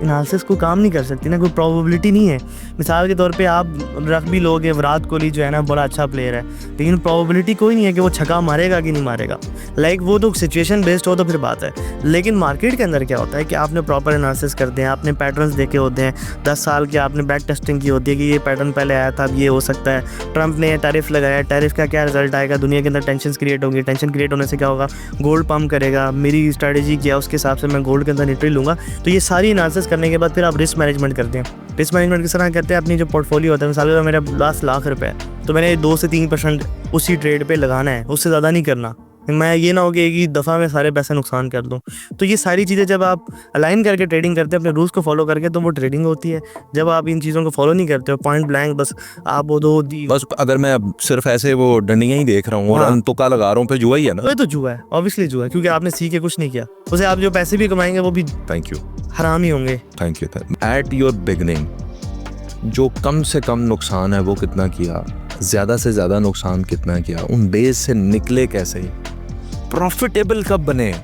एनालिसिस को काम नहीं कर सकती ना, कोई प्रोबेबिलिटी नहीं है। मिसाल के तौर पे आप रख भी लोगे, विराट कोहली जो है ना बड़ा अच्छा प्लेयर है, लेकिन प्रोबेबिलिटी कोई नहीं है कि वो छक्का मारेगा कि नहीं मारेगा। लाइक वो तो सिचुएशन बेस्ड हो तो फिर बात है। लेकिन मार्केट के अंदर क्या होता है कि आपने प्रॉपर एनालिसिस करते हैं, आपने पैटर्न्स देखे होते हैं, 10 साल के आपने बैक टेस्टिंग की होती है कि ये पैटर्न पहले आया था, अब ये हो सकता है। ट्रंप ने टैरिफ लगाया, टैरिफ का क्या रिजल्ट आएगा, दुनिया के अंदर टेंशन क्रिएट होंगी, टेंशन क्रिएट होने से क्या होगा, गोल्ड पम्प करेगा, मेरी स्ट्रैटेजी क्या है उसके हिसाब से मैं गोल्ड के अंदर एंट्री लूँगा। तो ये सारी एनालिसिस करने के बाद फिर आप रिस्क मैनेजमेंट करते हैं। रिस्क मैनेजमेंट किस तरह करते हैं, अपनी जो पोर्टफोलियो होता है, मिसाल के मेरा लास्ट ₹1,00,000 है, तो मैंने 2 से 3% उसी ट्रेड पे लगाना है, उससे ज़्यादा नहीं करना। मैं ये ना हो कि एक ही दफ़ा में सारे पैसे नुकसान कर दूं। तो ये सारी चीज़ें जब आप अलाइन करके ट्रेडिंग करते हैं, अपने रूल्स को फॉलो करके, तो वो ट्रेडिंग होती है। जब आप इन चीज़ों को फॉलो नहीं करते हो, पॉइंट ब्लैंक बस आप वो दो बस अगर मैं सिर्फ ऐसे वो डंडियाँ ही देख रहा हूँ और अंतुका लगा रहा हूँ, फिर जुआ ही है ना? तो जुआ है, ऑब्वियसली जुआ है, क्योंकि आपने सीख के कुछ नहीं किया, उसे आप जो पैसे भी कमाएंगे वो भी थैंक यू हराम ही होंगे। Thank you. At your beginning जो कम से कम नुकसान है वो कितना किया, ज़्यादा से ज़्यादा नुकसान कितना किया, उन डेज से निकले कैसे, प्रॉफिटेबल कब बने?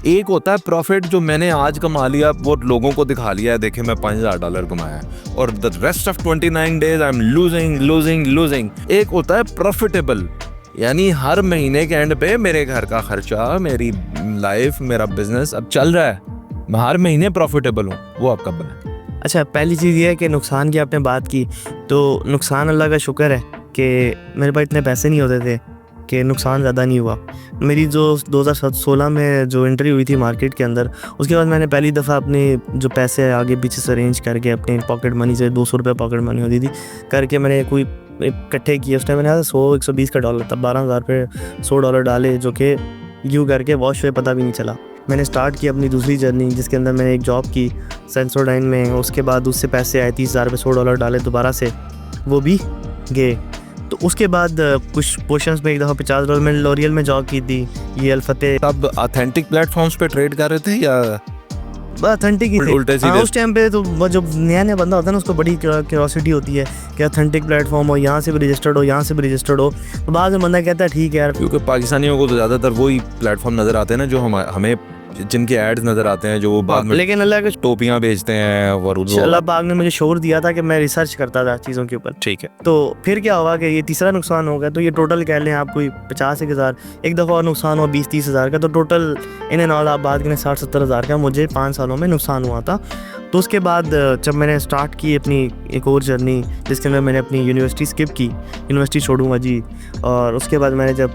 एक होता है प्रॉफिट जो मैंने आज कमा लिया, वो लोगों को दिखा लिया है, देखे मैं $5,000 कमाया है, और the rest of 29 days I am losing. एक होता है प्रॉफिटेबल, यानी हर महीने के एंड पे मेरे घर का खर्चा, मेरी लाइफ, मेरा बिजनेस अब चल रहा है, मैं हर महीने प्रॉफिटेबल हूँ। वो आप कब बना? अच्छा, पहली चीज़ ये है कि नुकसान की आपने बात की, तो नुकसान अल्लाह का शुक्र है कि मेरे पास इतने पैसे नहीं होते थे कि नुकसान ज़्यादा नहीं हुआ। मेरी जो 2016 में जो एंट्री हुई थी मार्केट के अंदर, उसके बाद मैंने पहली दफ़ा अपने जो पैसे आगे पीछे से अरेंज करके अपने पॉकेट मनी से, ₹200 पॉकेट मनी होती थी, करके मैंने कोई इकट्ठे किए। उस टाइम मैंने 100-120 का डॉलर था, $12,000 पे $100 डाले, जो कि यूँ करके वॉश हुए, पता भी नहीं चला। मैंने स्टार्ट की अपनी दूसरी जर्नी, जिसके अंदर मैंने एक जॉब की सेंसोडाइन में। उसके बाद उससे पैसे आए, $30,000 पे $100 डाले दोबारा से, वो भी गए। तो उसके बाद कुछ पोर्शंस में एक दफ़ा $50 मैंने लॉरियल में जॉब की थी, ये अल-फतेह। तब ऑथेंटिक प्लेटफॉर्म्स पे ट्रेड कर रहे थे या ऑथेंटिक ही थे? हाँ, उस टाइम पे तो वो जब नया बंदा होता है ना, उसको बड़ी क्यूरियोसिटी होती है कि ऑथेंटिक प्लेटफॉर्म हो, यहाँ से भी रजिस्टर्ड हो, यहाँ से भी रजिस्टर्ड हो। तो बाद में बंदा कहता है ठीक है यार, क्योंकि पाकिस्तानियों को तो ज़्यादातर वही प्लेटफॉर्म नज़र आते हैं ना जो हमें जिनके एड्स नज़र आते हैं, जो वो बाद में लेकिन अल्लाह के टोपियाँ बेचते हैं। और अल्लाह पाक ने मुझे शोर दिया था कि मैं रिसर्च करता था चीज़ों के ऊपर, ठीक है। तो फिर क्या हुआ कि ये तीसरा नुकसान हो गया। तो ये टोटल कह लें आप कोई 50,000, एक दफ़ा और नुकसान हुआ 20-30 हज़ार का, तो टोटल इन एंड ऑल आप बात करें 60-70 हज़ार का मुझे 5 सालों में नुकसान हुआ था। तो उसके बाद जब मैंने स्टार्ट की अपनी एक और जर्नी, जिसके अंदर मैंने अपनी यूनिवर्सिटी स्किप की, यूनिवर्सिटी छोड़ूंगा जी, और उसके बाद मैंने जब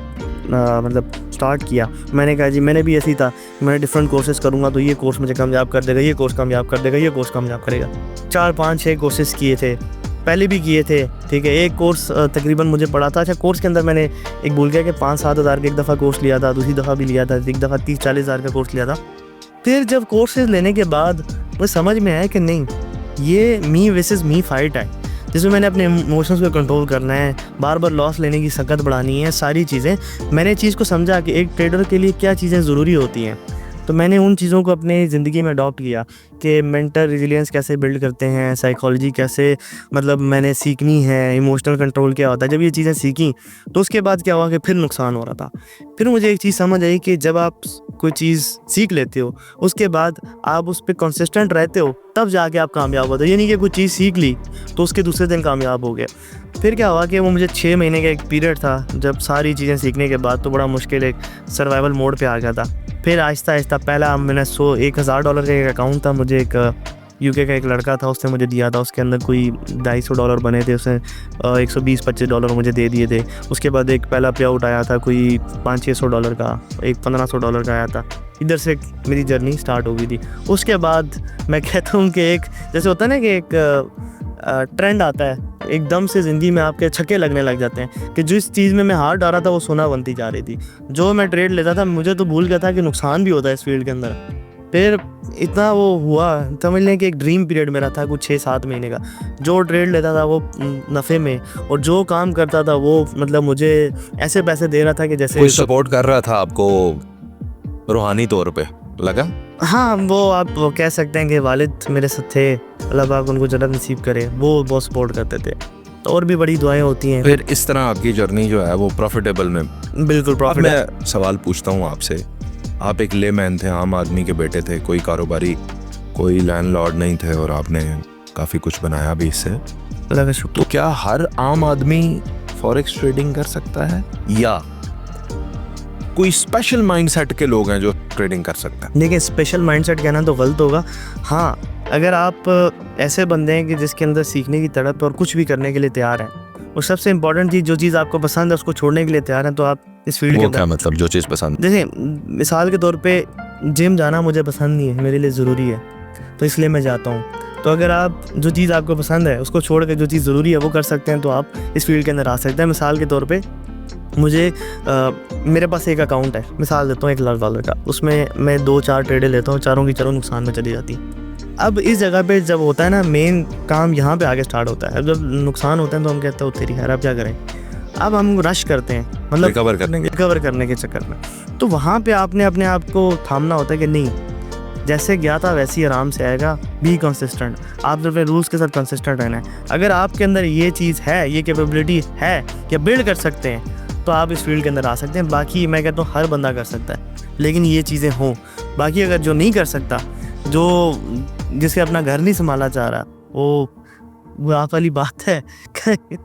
मतलब स्टार्ट किया। मैंने कहा जी मैंने भी ऐसी था, मैंने डिफरेंट कोर्सेज़ करूँगा तो ये कोर्स मुझे कामयाब कर देगा, ये कोर्स कामयाब कर देगा, ये कोर्स कामयाब करेगा। 4 5 6 कोर्सेज़ किए थे, पहले भी किए थे, ठीक है। एक कोर्स तकरीबन मुझे पड़ा था, अच्छा कोर्स के अंदर मैंने एक भूल गया कि 5-7 हज़ार का एक दफ़ा कोर्स लिया था, दूसरी दफ़ा भी लिया था, एक दफ़ा 30-40 हज़ार का कोर्स लिया था। फिर जब कोर्सेज़ लेने के बाद मुझे समझ में आया कि नहीं, ये मी वर्सेस मी फाइट है, जिसमें मैंने अपने इमोशंस को कंट्रोल करना है, बार बार लॉस लेने की सकत बढ़ानी है, सारी चीज़ें। मैंने चीज़ को समझा कि एक ट्रेडर के लिए क्या चीज़ें ज़रूरी होती हैं, तो मैंने उन चीज़ों को अपनी ज़िंदगी में अडॉप्ट किया कि मेंटल रेजिलियंस कैसे बिल्ड करते हैं, साइकोलॉजी कैसे मतलब मैंने सीखनी है, इमोशनल कंट्रोल क्या होता है। जब ये चीज़ें सीखी तो उसके बाद क्या हुआ कि फिर नुकसान हो रहा था। फिर मुझे एक चीज़ समझ आई कि जब आप कोई चीज़ सीख लेते हो, उसके बाद आप उस पर कंसिस्टेंट रहते हो, तब जाके आप कामयाब होते हो। ये नहीं कि कोई चीज़ सीख ली तो उसके दूसरे दिन कामयाब हो गया। फिर क्या हुआ कि वो मुझे 6 महीने का एक पीरियड था, जब सारी चीज़ें सीखने के बाद तो बड़ा मुश्किल एक सर्वाइवल मोड पे आ गया था। फिर आहिस्ता आहिस्ता पहला मैंने $1,000 का एक अकाउंट था, मुझे एक यूके का एक लड़का था उसने मुझे दिया था, उसके अंदर कोई $250 बने थे, उसने $120-25 मुझे दे दिए थे। उसके बाद एक पहला पे आउट आया था कोई $500-600 का, एक $1,500 का आया था। इधर से मेरी जर्नी स्टार्ट हो गई थी। उसके बाद मैं कहता हूँ कि एक जैसे होता है ना कि एक ट्रेंड आता है, एकदम से ज़िंदगी में आपके छक्के लगने लग जाते हैं कि जिस चीज़ में मैं हाथ डाला था वो सोना बनती जा रही थी। जो मैं ट्रेड लेता था मुझे तो भूल गया था कि नुकसान भी होता है इस फील्ड के अंदर। फिर इतना वो हुआ, समझ लें कि एक ड्रीम पीरियड मेरा था कुछ 6-7 महीने का। जो ट्रेड लेता था वो नफ़े में, और जो काम करता था वो मतलब मुझे ऐसे पैसे दे रहा था कि जैसे कोई सपोर्ट कर रहा था आपको रूहानी तौर पे लगा? हाँ, वो आप वो कह सकते हैं कि वालिद मेरे साथ थे, अल्लाह पाक उनको जन्नत नसीब करे, वो बहुत सपोर्ट करते थे। तो और भी बड़ी दुआएं होती हैं। फिर इस तरह आपकी जर्नी जो है वो प्रॉफिटेबल में बिल्कुल प्रॉफिट। मैं सवाल पूछता हूँ आपसे, आप एक लेमैन थे, आम आदमी के बेटे थे, कोई कारोबारी, कोई लैंडलॉर्ड नहीं थे, और आपने काफ़ी कुछ बनाया भी इससे। अल्लाह का शुक्र। तो क्या हर आम आदमी फॉरेक्स ट्रेडिंग कर सकता है, या कोई स्पेशल माइंडसेट के लोग हैं जो ट्रेडिंग कर सकते हैं? देखिए, स्पेशल माइंडसेट कहना तो गलत होगा। हाँ, अगर आप ऐसे बंदे हैं कि जिसके अंदर सीखने की तड़प है और कुछ भी करने के लिए तैयार हैं, और सबसे इम्पोर्टेंट चीज़ जो चीज़ आपको पसंद है उसको छोड़ने के लिए तैयार हैं, तो आप इस फील्ड के अंदर। क्या मतलब जो चीज़ पसंद? जैसे मिसाल के तौर पे जिम जाना मुझे पसंद नहीं है, मेरे लिए ज़रूरी है, तो इसलिए मैं जाता हूँ। तो अगर आप जो चीज़ आपको पसंद है उसको छोड़ के जो चीज़ ज़रूरी है वो कर सकते हैं, तो आप इस फील्ड के अंदर आ सकते हैं। मिसाल के तौर पे मुझे मेरे पास एक अकाउंट है, मिसाल देता हूँ $1,00,000 का, उसमें मैं 2-4 ट्रेडें लेता हूँ, चारों की चारों नुकसान में चली जाती। अब इस जगह पे जब होता है ना, मेन काम यहाँ पे आगे स्टार्ट होता है। अब जब नुकसान होता है तो हम कहते हैं तेरी खैर, अब क्या करें। अब हम रश करते हैं, मतलब रिकवर करने के चक्कर में। तो वहाँ पे आपने अपने आप को थामना होता है कि नहीं, जैसे गया था वैसे ही आराम से आएगा। बी कंसिस्टेंट, आपने अपने रूल्स के साथ कंसिस्टेंट रहना है। अगर आपके अंदर ये चीज़ है, ये कैपेबिलिटी है कि बिल्ड कर सकते हैं, तो आप इस फील्ड के अंदर आ सकते हैं। बाकी मैं कहता हूँ हर बंदा कर सकता है, लेकिन ये चीज़ें हों। बाकी अगर जो नहीं कर सकता, जो जिसे अपना घर नहीं संभाला चाह रहा, वो आप वाली बात है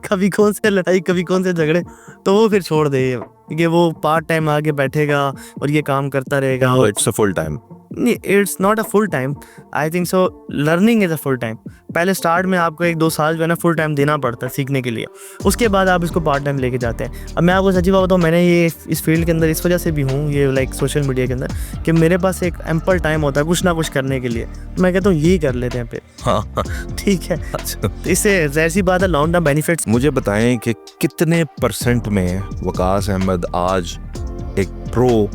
कभी कौन से लड़ाई, कभी कौन से झगड़े, तो वो फिर छोड़ दे कि वो पार्ट टाइम आगे बैठेगा और ये काम करता रहेगा। It's a full time. नहीं, it's not a full time, I think so. Learning is a full time. पहले स्टार्ट में आपको 1-2 साल जो है ना फुल टाइम देना पड़ता है सीखने के लिए, उसके बाद आप इसको पार्ट टाइम लेके जाते हैं। अब मैं आपको सच्ची बात बताऊँ, मैंने ये इस फील्ड के अंदर इस वजह से भी हूँ, ये लाइक सोशल मीडिया के अंदर, कि मेरे पास एक एम्पल टाइम होता है कुछ ना कुछ करने के लिए। मैं कहता हूँ यही कर लेते हैं फिर। हाँ, ठीक है, तो इससे ज़ाहिर सी बात है लॉन्ग टर्म बेनिफिट्स। मुझे बताएं कि कितने % में वकास अहमद आज एक प्रो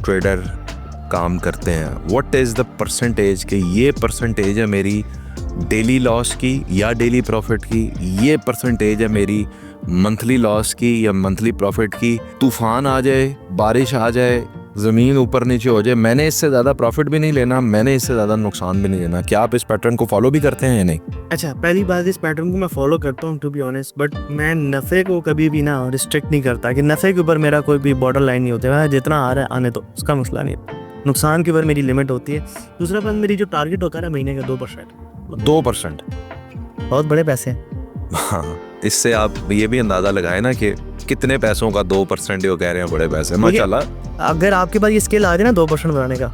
ट्रेडर काम करते हैं? व्हाट इज़ द परसेंटेज कि ये परसेंटेज है मेरी डेली लॉस की या डेली प्रॉफिट की, ये परसेंटेज है मेरी मंथली लॉस की या मंथली प्रॉफिट की। तूफान आ जाए, बारिश आ जाए, ज़मीन ऊपर नीचे हो जाए, मैंने इससे ज़्यादा प्रॉफिट भी नहीं लेना, मैंने इससे ज़्यादा नुकसान भी नहीं लेना। क्या आप इस पैटर्न को फॉलो भी करते हैं या नहीं? अच्छा, पहली बात, इस पैटर्न को मैं फॉलो करता हूँ टू बी ऑनेस्ट, बट मैं नफ़े को कभी भी ना रिस्ट्रिक्ट नहीं करता कि नफ़े के ऊपर मेरा कोई भी बॉर्डर लाइन नहीं होता है। जितना आ रहा है आने दो, उसका मसला नहीं है। नुकसान के ऊपर मेरी लिमिट होती है। दूसरा बात, मेरी जो टारगेट होता है ना महीने का 2%। 2% बहुत बड़े पैसे हैं। हाँ, इससे आप ये भी अंदाज़ा लगाए ना कि कितने पैसों का 2% जो कह रहे हैं बड़े पैसे, माशाल्लाह। अगर आपके पास ये स्किल आ रही है ना 2% बनाने का,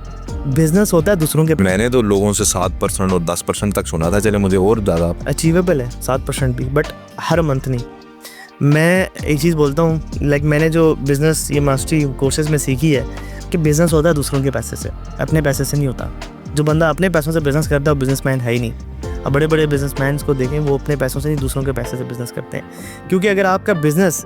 बिजनेस होता है दूसरों के। मैंने तो लोगों से 7% और 10% तक सुना था, चले मुझे और ज़्यादा अचीवेबल है 7% भी, बट हर मंथ नहीं। मैं एक चीज़ बोलता हूँ, लाइक मैंने जो बिज़नेस ये मास्टरी कोर्सेज में सीखी है कि बिज़नेस होता है दूसरों के पैसे से, अपने पैसे से नहीं होता। जो बंदा अपने पैसों से बिज़नेस करता है वो बिज़नेसमैन है ही नहीं। अब बड़े बड़े बिज़नेसमैन को देखें, वो अपने पैसों से नहीं दूसरों के पैसे से बिज़नेस करते हैं। क्योंकि अगर आपका बिज़नेस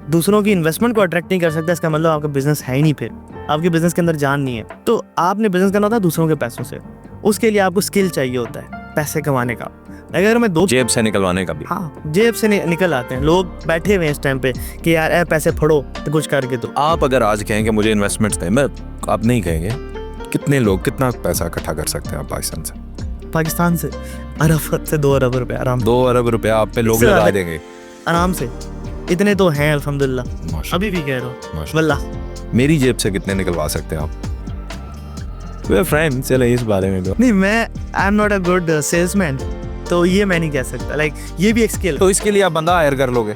दूसरों की इन्वेस्टमेंट को अट्रैक्ट नहीं कर सकता, इसका मतलब आपका बिज़नेस है ही नहीं, फिर आपके बिज़नेस के अंदर जान नहीं है। तो आपने बिज़नेस करना होता है दूसरों के पैसों से, उसके लिए आपको स्किल चाहिए होता है पैसे कमाने का। अगर मैं दो जेब से निकलवाने का भी। हाँ, जेब से निकल आते हैं लोग, बैठे हुए हैं इस टाइम पे कि यार पैसे फड़ो तो कुछ करके दो। आप अगर आज कहेंगे मुझे इन्वेस्टमेंट्स दें, मैं आप नहीं कहेंगे, कितने लोग कितना पैसा इकट्ठा कर सकते हैं आप पाकिस्तान से अरब से 2 अरब रुपए आराम 2 अरब रुपया आप पे लोग इससे लगा ज्यादा- देंगे आराम से। इतने तो हैं अल्हम्दुलिल्लाह, माशाल्लाह। अभी भी कह रहा हूँ माशाल्लाह। वल्लाह। मेरी जेब से कितने निकलवा सकते हैं आप? वे फ्रेंड, चले इस बारे में तो नहीं, मैं I am not a good salesman, तो ये मैं नहीं कह सकता। लाइक ये भी एक स्किल तो इसके लिए आप बंदा हायर कर लोगे।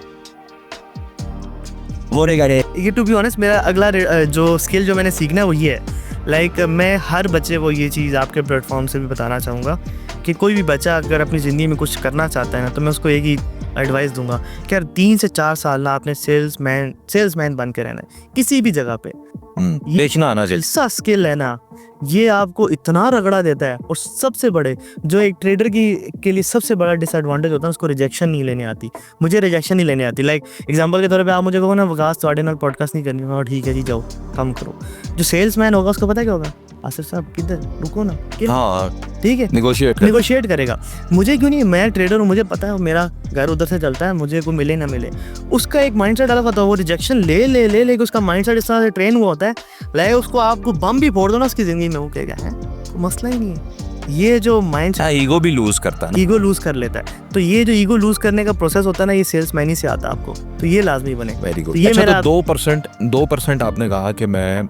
वो रहेगा। ये टू बी ऑनेस्ट मेरा अगला जो स्किल जो मैंने सीखना है वो ये है। लाइक मैं हर बच्चे को ये चीज़ आपके प्लेटफॉर्म से भी बताना चाहूँगा कि कोई भी बच्चा अगर अपनी ज़िंदगी में कुछ करना चाहता है ना, तो मैं उसको एक ही एडवाइस दूंगा कि यार 3 से 4 साल ना आपने सेल्समैन बन के रहना है किसी भी जगह पे। बेचना आना चाहिए। ऐसा स्किल है ना, ये आपको इतना रगड़ा देता है। और सबसे बड़े जो एक ट्रेडर के लिए सबसे बड़ा डिसएडवांटेज होता है, उसको रिजेक्शन नहीं लेने आती। मुझे रिजेक्शन नहीं लेने आती। लाइक एग्जांपल के तौर पे आप मुझे कहो ना, विकास तुम्हारे नाल पॉडकास्ट नहीं करनी, और ठीक है जी जाओ काम करो। जो सेल्समैन होगा उसको पता क्या होगा, आसिफ साहब किधर रुको ना, हाँ ठीक है, निगोशिएट करेगा। मुझे क्यों नहीं, मैं ट्रेडर हूँ, मुझे पता है मेरा घर उधर से चलता है, मुझे को मिले ना मिले। उसका एक माइंडसेट अलग होता है, वो रिजेक्शन ले उसका माइंडसेट इस तरह से ट्रेन हुआ होता है। लाइक उसको आपको बम भी फोड़ दो ना उसकी जिंदगी में, वो कहेगा है तो मसला ही नहीं है। ये जो माइंड ईगो भी लूज करता है, ईगो लूज कर लेता है। तो ये जो ईगो लूज करने का प्रोसेस होता है ना, ये सेल्समैन ही से आता है आपको, तो ये लाजमी बने। Very good. तो ये मेरा 2% आपने कहा कि मैं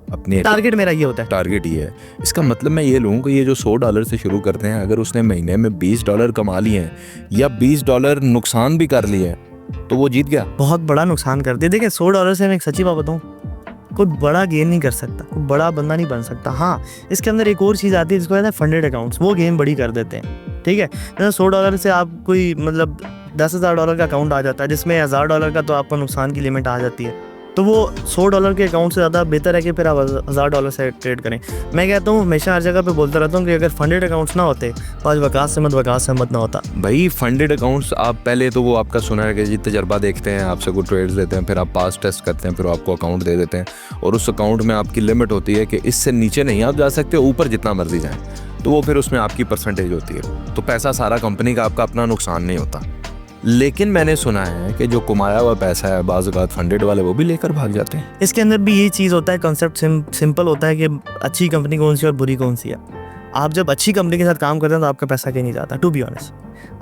अपने टारगेट मेरा ये होता है। टारगेट ये है। इसका मतलब मैं ये लूँ कि ये जो $100 से शुरू करते हैं, अगर उसने महीने में $20 कमा लिए हैं या $20 नुकसान भी कर लिए हैं, तो वो जीत गया। बहुत बड़ा नुकसान कर दिया। देखिए $100 से मैं एक सच्ची बात बताऊँ, कोई बड़ा गेन नहीं कर सकता, कोई बड़ा बंदा नहीं बन सकता। हाँ, इसके अंदर एक और चीज़ आती है जिसको कहते हैं फंडेड अकाउंट्स, वो गेम बड़ी कर देते हैं। ठीक है, जैसे $100 से आप कोई मतलब $10,000 का अकाउंट आ जाता है, जिसमें $1,000 का तो आपको नुकसान की लिमिट आ जाती है। तो वो $100 के अकाउंट से ज़्यादा बेहतर है कि फिर आप $1,000 से ट्रेड करें। मैं कहता हूँ, हमेशा हर जगह पे बोलता रहता हूँ कि अगर फंडेड अकाउंट्स ना होते तो आज वकास अहमद ना होता। भाई फंडेड अकाउंट्स, आप पहले तो वो आपका सुना है कि जी तजर्बा देखते हैं, आपसे कुछ ट्रेड्स देते हैं, फिर आप पास टेस्ट करते हैं, फिर आपको अकाउंट दे देते हैं, और उस अकाउंट में आपकी लिमिट होती है कि इससे नीचे नहीं आप जा सकते, ऊपर जितना मर्जी जाएँ। तो वो फिर उसमें आपकी परसेंटेज होती है। तो पैसा सारा कंपनी का, आपका अपना नुकसान नहीं होता। लेकिन मैंने सुना है कि जो कमाया हुआ पैसा है, बाज़ औक़ात फंडेड वाले वो भी लेकर भाग जाते हैं। इसके अंदर भी ये चीज़ होता है, कॉन्सेप्ट सिंपल होता है कि अच्छी कंपनी कौन सी और बुरी कौन सी है। आप जब अच्छी कंपनी के साथ काम करते हैं तो आपका पैसा कहीं नहीं जाता, टू बी ऑनेस्ट।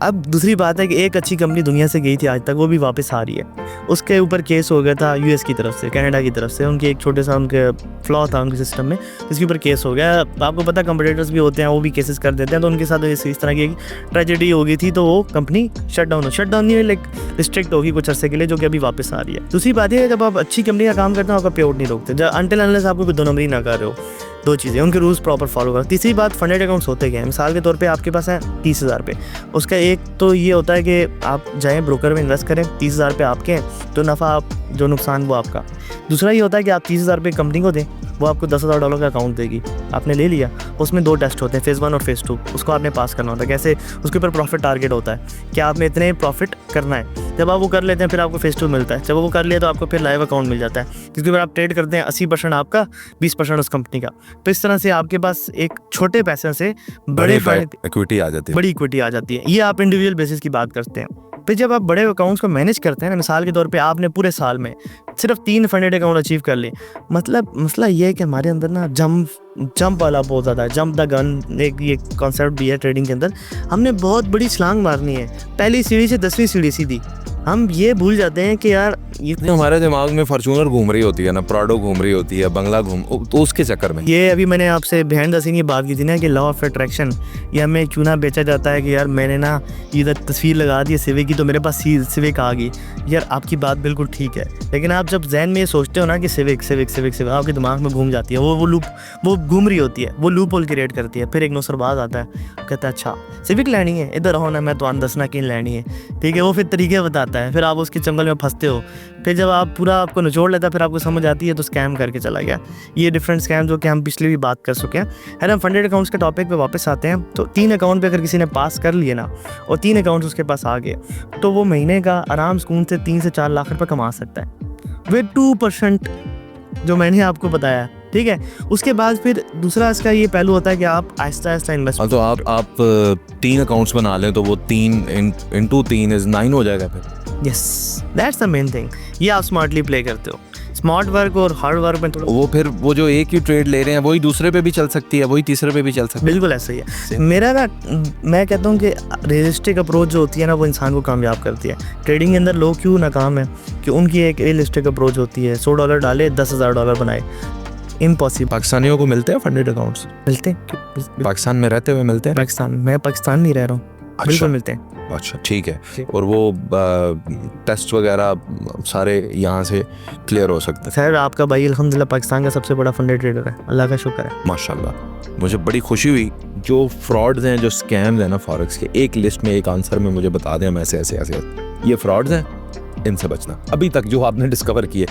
अब दूसरी बात है कि एक अच्छी कंपनी दुनिया से गई थी आज तक, वो भी वापस आ रही है। उसके ऊपर केस हो गया था यूएस की तरफ से, कनाडा की तरफ से। उनके एक छोटे सा उनके फ्लॉ था उनके सिस्टम में, जिसके ऊपर केस हो गया। आपको पता कंपटीटर्स भी होते हैं, वो भी केसेस कर देते हैं। तो उनके साथ इस तरह की ट्रेजेडी हो गई थी, तो वो कंपनी शट डाउन नहीं, लाइक रिस्ट्रिक्ट होगी कुछ अर्से के लिए, जो कि अभी वापस आ रही है। दूसरी बात है, जब आप अच्छी कंपनी का काम करते हैं आपका पे आउट नहीं रोकते, जब अनटिल अनलेस आपको कोई 2 नंबरी ना कर रहे हो। 2 चीज़ें, उनके रूल्स प्रॉपर फॉलो करो। तीसरी बात, फंडेड अकाउंट्स होते क्या है। मिसाल के तौर पे आपके पास है 30,000 पे, उसका एक तो ये होता है कि आप जाएं ब्रोकर में इन्वेस्ट करें, 30,000 पे आपके हैं तो नफ़ा आप, जो नुकसान वो आपका। दूसरा ये होता है कि आप 30,000 पे कंपनी को दें, वो आपको $10,000 का अकाउंट देगी। आपने ले लिया, उसमें 2 टेस्ट होते हैं, फेज़ 1 और फेज़ 2, उसको आपने पास करना होता है। कैसे, उसके ऊपर प्रॉफिट टारगेट होता है कि आपने इतने प्रॉफिट करना है। जब आप वो कर लेते हैं फिर आपको फेज़ 2 मिलता है। जब वो कर लिया तो आपको फिर लाइव अकाउंट मिल जाता है, जिसके ऊपर आप ट्रेड करते हैं। 80% आपका, 20% उस कंपनी का। तो इस तरह से आपके पास एक छोटे पैसे से बड़े इक्विटी आ जाती है, बड़ी इक्विटी आ जाती है। ये आप इंडिविजुअल बेसिस की बात करते हैं। फिर जब आप बड़े अकाउंट्स को मैनेज करते हैं ना, मिसाल के तौर पे आपने पूरे साल में सिर्फ 3 फंडेड अकाउंट अचीव कर लिए, मतलब मसला ये है कि हमारे अंदर ना जंप वाला बहुत ज़्यादा है। जंप द गन एक ये कॉन्सेप्ट भी है ट्रेडिंग के अंदर। हमने बहुत बड़ी छलांग मारनी है, पहली सीढ़ी से 10वीं सीढ़ी सीधी। हम ये भूल जाते हैं कि यार ये हमारे दिमाग में फॉर्च्यूनर घूम रही होती है ना, प्राडो घूम रही होती है, बंगला तो उसके चक्कर में ये अभी मैंने आपसे बिहाइंड द सीन की बात की थी ना कि लॉ ऑफ अट्रैक्शन, ये हमें क्यों ना बेचा जाता है कि यार मैंने ना इधर तस्वीर लगा दी सिविक की तो मेरे पास सिविक आ गई। यार आपकी बात बिल्कुल ठीक है, लेकिन आप जब जहन में ये सोचते हो ना कि सिविक आपके दिमाग में घूम जाती है, वो घूम रही होती है, वो लूप होल क्रिएट करती है। फिर एक नौसरबाज आता है, कहता है अच्छा सिविक लेनी है, इधर हो ना, मैं तो दसना कि लेनी है, ठीक है। वो फिर तरीके बताता जाता है, फिर आप उसके जंगल में फंसते हो, फिर जब आप पूरा आपको निचोड़ लेता है फिर आपको समझ आती है तो स्कैम करके चला गया। ये डिफरेंट स्कैम जो कि हम पिछले भी बात कर चुके हैं। है ना, फंडेड अकाउंट्स के टॉपिक पे वापस आते हैं। तो 3 अकाउंट पे अगर किसी ने पास कर लिए ना और 3 अकाउंट्स उसके पास आ गए तो वो महीने का आराम सुकून से 3 से 4 लाख रुपये कमा सकता है विद 2% जो मैंने आपको बताया। ठीक है, उसके बाद फिर दूसरा इसका ये पहलू होता है कि आप आहिस्ता आहिस्ता इन्वेस्ट। हाँ, तो आप 3 अकाउंट्स बना लें तो वो 3 इंटू 3 इज 9 हो जाएगा फिर। Yes, that's the main thing. ये आप स्मार्टली प्ले करते हो। स्मार्ट वर्क और हार्ड वर्क में थोड़ा वो फिर वो जो एक ही ट्रेड ले रहे हैं वही दूसरे पे भी चल सकती है, वही तीसरे पे भी चल सकती है। बिल्कुल ऐसा ही है। मेरा ना, मैं कहता हूँ कि रियलिस्टिक अप्रोच जो होती है ना वो इंसान को कामयाब करती है। ट्रेडिंग के अंदर लोग क्यों नाकाम है कि उनकी एक रियलिस्टिक अप्रोच होती है। $100 डाले, $10,000 बनाए, इम्पॉसिबल। पाकिस्तानियों को मिलते हैं फंडेड अकाउंट्स? मिलते हैं, पाकिस्तान में रहते हुए मिलते हैं? मैं पाकिस्तान नहीं रह रहा हूँ। बिल्कुल मिलते हैं। अच्छा, ठीक है। और वो टेस्ट वगैरह सारे यहाँ से क्लियर हो सकते हैं? सर आपका भाई अल्हम्दुलिल्लाह पाकिस्तान का सबसे बड़ा फंडेड ट्रेडर है, अल्लाह का शुक्र है। माशाल्लाह, मुझे बड़ी खुशी हुई। जो फ्रॉड्स हैं, जो स्कैम्स हैं ना फॉरेक्स के, एक लिस्ट में एक आंसर में मुझे बता दें हम ऐसे ऐसे ऐसे ये फ्रॉड्स हैं, इनसे बचना। अभी तक जो आपने डिस्कवर किए